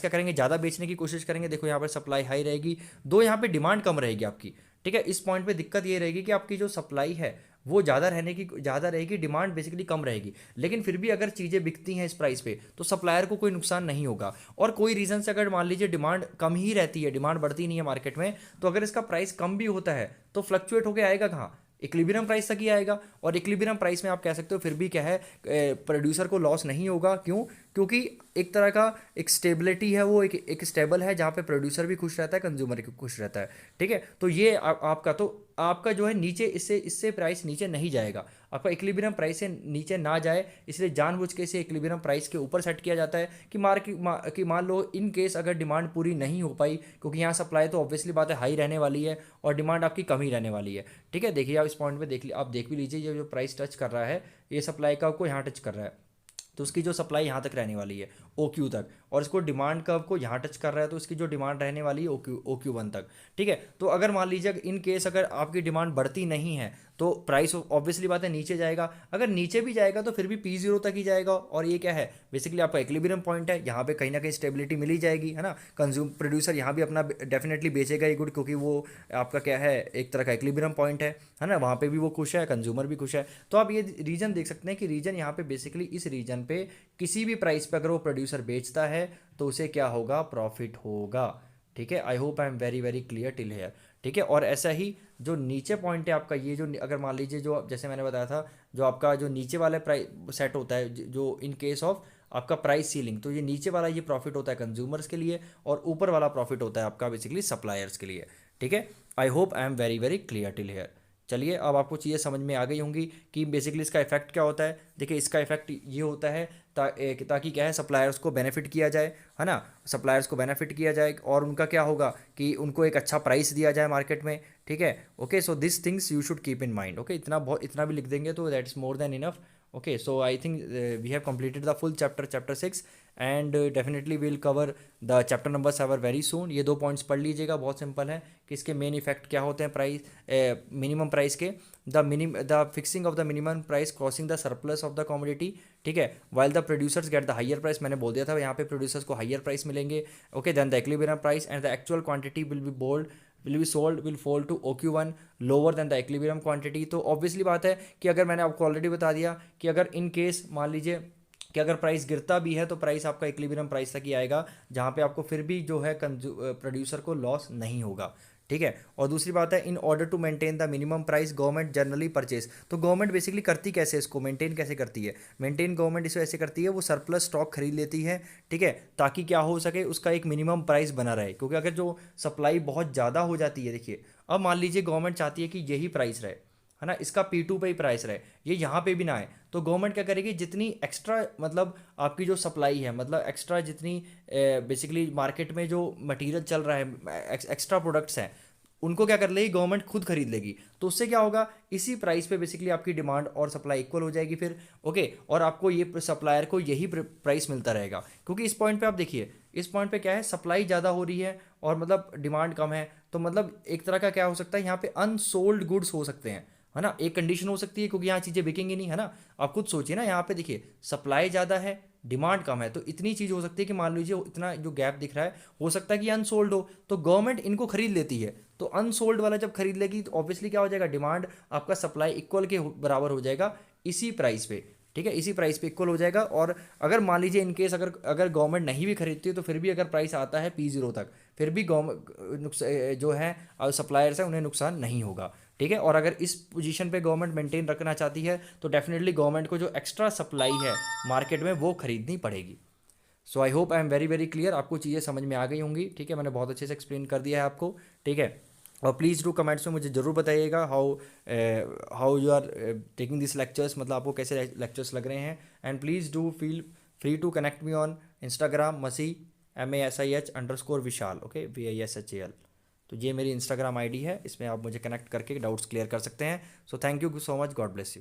क्या करेंगे, ज़्यादा बेचने की कोशिश करेंगे। देखो यहाँ पर सप्लाई हाई रहेगी, यहाँ पे डिमांड कम रहेगी आपकी। ठीक है, इस पॉइंट पे दिक्कत ये रहेगी कि आपकी जो सप्लाई है वो ज़्यादा रहेगी, डिमांड बेसिकली कम रहेगी। लेकिन फिर भी अगर चीज़ें बिकती हैं इस प्राइस पे तो सप्लायर को कोई नुकसान नहीं होगा। और कोई रीज़न से अगर मान लीजिए डिमांड कम ही रहती है, डिमांड बढ़ती नहीं है मार्केट में, तो अगर इसका प्राइस कम भी होता है तो फ्लक्चुएट होकर आएगा कहाँ? इक्विलिब्रियम प्राइस तक ही आएगा। और इक्विलिब्रियम प्राइस में आप कह सकते हो फिर भी क्या है, प्रोड्यूसर को लॉस नहीं होगा। क्यों? क्योंकि एक तरह का एक स्टेबिलिटी है, वो एक स्टेबल है जहाँ पे प्रोड्यूसर भी खुश रहता है, कंज्यूमर भी खुश रहता है। ठीक है, तो ये आपका जो है नीचे इससे इससे प्राइस नीचे नहीं जाएगा, आपका इक्विलिब्रियम प्राइस से नीचे ना जाए, इसलिए जानबूझ के इसे इक्विलिब्रियम प्राइस के ऊपर सेट किया जाता है कि मान लो इन केस अगर डिमांड पूरी नहीं हो पाई, क्योंकि यहाँ सप्लाई तो ऑब्वियसली बात है हाई रहने वाली है और डिमांड आपकी कम ही रहने वाली है। ठीक है, देखिए आप इस पॉइंट पे आप देख भी लीजिए, ये जो प्राइस टच कर रहा है ये सप्लाई का आपको यहाँ टच कर रहा है, तो उसकी जो सप्लाई यहाँ तक रहने वाली है ओ क्यू तक, और इसको डिमांड कर्व को यहाँ टच कर रहा है तो इसकी जो डिमांड रहने वाली है ओ क्यू वन तक। ठीक है, तो अगर मान लीजिए इन केस अगर आपकी डिमांड बढ़ती नहीं है तो प्राइस ऑब्वियसली बात है नीचे जाएगा, अगर नीचे भी जाएगा तो फिर भी पी जीरो तक ही जाएगा। और ये क्या है, बेसिकली आपका इक्विलिब्रियम पॉइंट है, यहाँ पे कहीं ना कहीं स्टेबिलिटी मिल ही जाएगी, है ना। प्रोड्यूसर यहाँ भी अपना डेफिनेटली बेचेगा ये गुड, क्योंकि वो आपका क्या है, एक तरह का इक्विलिब्रियम पॉइंट है ना, वहाँ पे भी वो खुश है, कंज्यूमर भी खुश है। तो आप ये रीजन देख सकते हैं कि रीजन यहाँ पे बेसिकली इस रीजन पे किसी भी प्राइस पे अगर वो प्रोड्यूसर बेचता है तो उसे क्या होगा, प्रॉफिट होगा। ठीक है, I hope I am very very clear till hair. ठीक है, और ऐसा ही जो नीचे पॉइंट है आपका, ये जो अगर मान लीजिए जो जैसे मैंने बताया था, जो आपका जो नीचे वाला प्राइस सेट होता है, जो इन केस ऑफ आपका प्राइस सीलिंग, तो ये नीचे वाला ये प्रॉफिट होता है कंज्यूमर्स के लिए और ऊपर वाला प्रॉफिट होता है आपका बेसिकली सप्लायर्स के लिए। ठीक है, I hope I am very very clear till hair. चलिए, अब आपको चीज़ें समझ में आ गई होंगी कि बेसिकली इसका इफेक्ट क्या होता है। देखिए, इसका इफेक्ट ये होता है ताकि क्या है, सप्लायर्स को बेनिफिट किया जाए, है ना, सप्लायर्स को बेनिफिट किया जाए और उनका क्या होगा कि उनको एक अच्छा प्राइस दिया जाए मार्केट में। ठीक है, okay, so this things you should keep in mind. Okay, इतना भी लिख देंगे तो that is more than enough. Okay, so I think we have completed the full chapter 6 and definitely we'll cover the chapter number 7 very soon। ये 2 points पढ़ लीजिएगा, बहुत simple है कि इसके मेन इफेक्ट क्या होते हैं प्राइस मिनिमम प्राइस के, the fixing of the minimum price crossing the surplus of the commodity. ठीक है, while the producers get the higher price, मैंने बोल दिया था यहाँ पे प्रोड्यूसर्स को हायर प्राइस मिलेंगे। Okay, then the equilibrium price and the actual quantity will be sold will fall to OQ1 lower than the equilibrium quantity। तो obviously बात है कि अगर मैंने आपको ऑलरेडी बता दिया कि अगर इन केस मान लीजिए कि अगर प्राइस गिरता भी है तो प्राइस आपका इक्विलिब्रियम प्राइस तक ही आएगा, जहाँ पे आपको फिर भी जो है प्रोड्यूसर को लॉस नहीं होगा। ठीक है, और दूसरी बात है, in order to maintain the minimum price government generally purchase, तो गवर्नमेंट बेसिकली करती कैसे, इसको मेंटेन कैसे करती है, मेंटेन गवर्नमेंट इसको ऐसे करती है, वो सरप्लस स्टॉक खरीद लेती है। ठीक है, ताकि क्या हो सके, उसका एक मिनिमम प्राइस बना रहे, क्योंकि अगर जो सप्लाई बहुत ज़्यादा हो जाती है, देखिए अब मान लीजिए गवर्नमेंट चाहती है कि यही प्राइस रहे, है ना, इसका P2 पे ही प्राइस रहे, ये यहाँ पे भी ना आए, तो गवर्नमेंट क्या करेगी, जितनी एक्स्ट्रा मतलब आपकी जो सप्लाई है, मतलब एक्स्ट्रा जितनी बेसिकली मार्केट में जो मटेरियल चल रहा है, एक्स्ट्रा प्रोडक्ट्स हैं, उनको क्या कर लेगी गवर्नमेंट खुद खरीद लेगी। तो उससे क्या होगा, इसी प्राइस पे बेसिकली आपकी डिमांड और सप्लाई इक्वल हो जाएगी फिर। ओके, और आपको ये सप्लायर को यही प्राइस मिलता रहेगा, क्योंकि इस पॉइंट पे आप देखिए, इस पॉइंट पे क्या है, सप्लाई ज़्यादा हो रही है और मतलब डिमांड कम है, तो मतलब एक तरह का क्या हो सकता है, यहाँ पे अनसोल्ड गुड्स हो सकते हैं, है ना, एक कंडीशन हो सकती है, क्योंकि यहाँ चीज़ें बिकेंगी नहीं, है ना। आप खुद सोचिए ना, यहाँ पे देखिए सप्लाई ज़्यादा है डिमांड कम है, तो इतनी चीज़ हो सकती है कि मान लीजिए इतना जो गैप दिख रहा है, हो सकता है कि अनसोल्ड हो, तो गवर्नमेंट इनको खरीद लेती है। तो अनसोल्ड वाला जब खरीद लेगी तो ऑब्वियसली क्या हो जाएगा, डिमांड आपका सप्लाई इक्वल के बराबर हो जाएगा इसी प्राइस पे। ठीक है, इसी प्राइस पे इक्वल हो जाएगा। और अगर मान लीजिए इनकेस अगर गवर्नमेंट नहीं भी खरीदती है तो फिर भी अगर प्राइस आता है P0 तक, फिर भी गवर्नमेंट जो है सप्लायर्स हैं उन्हें नुकसान नहीं होगा। ठीक है, और अगर इस पोजीशन पे गवर्नमेंट मेंटेन रखना चाहती है तो डेफिनेटली गवर्नमेंट को जो एक्स्ट्रा सप्लाई है मार्केट में वो खरीदनी पड़ेगी। So I hope I am very very clear, आपको चीज़ें समझ में आ गई होंगी। ठीक है, मैंने बहुत अच्छे से एक्सप्लेन कर दिया है आपको। ठीक है, और प्लीज़ डू कमेंट्स में मुझे ज़रूर बताइएगा how you are taking this lectures, मतलब आपको कैसे लेक्चर्स लग रहे हैं। And please do feel free to connect me on Instagram MASIH_Vishal, okay, VISHAL। तो ये मेरी इंस्टाग्राम आईडी है, इसमें आप मुझे कनेक्ट करके डाउट्स क्लियर कर सकते हैं। So thank you so much, God bless you.